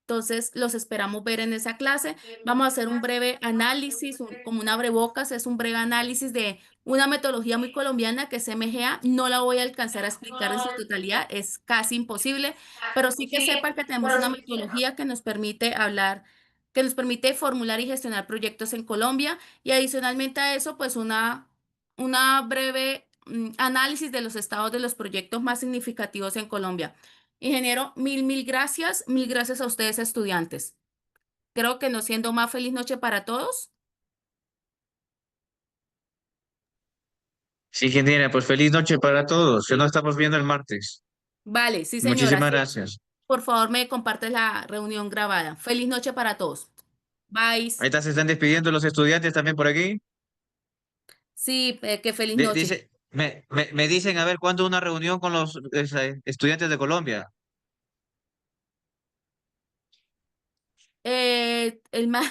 Entonces, los esperamos ver en esa clase. Vamos a hacer un breve análisis, como un abrebocas, es un breve análisis de una metodología muy colombiana que es MGA. No la voy a alcanzar a explicar en su totalidad, es casi imposible, pero sí que sepa que tenemos una metodología que nos permite hablar, que nos permite formular y gestionar proyectos en Colombia y adicionalmente a eso, pues una breve análisis de los estados de los proyectos más significativos en Colombia. Ingeniero, mil gracias a ustedes, estudiantes. Creo que no siendo más feliz noche para todos. Sí, ingeniera, pues feliz noche para todos. Ya nos estamos viendo el martes. Vale, sí, señora. Muchísimas Sí. gracias. Por favor, me compartes la reunión grabada. Feliz noche para todos. Bye. Ahí está, se están despidiendo los estudiantes también por aquí. Sí, que feliz noche. Me dicen a ver cuándo una reunión con los estudiantes de Colombia. El ma-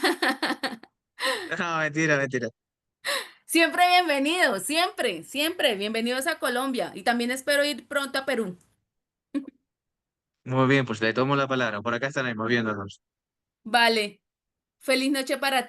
No, mentira, mentira. Siempre bienvenidos, siempre, siempre. Bienvenidos a Colombia. Y también espero ir pronto a Perú. Muy bien, pues le tomo la palabra. Por acá estaremos viéndonos. Vale. Feliz noche para todos.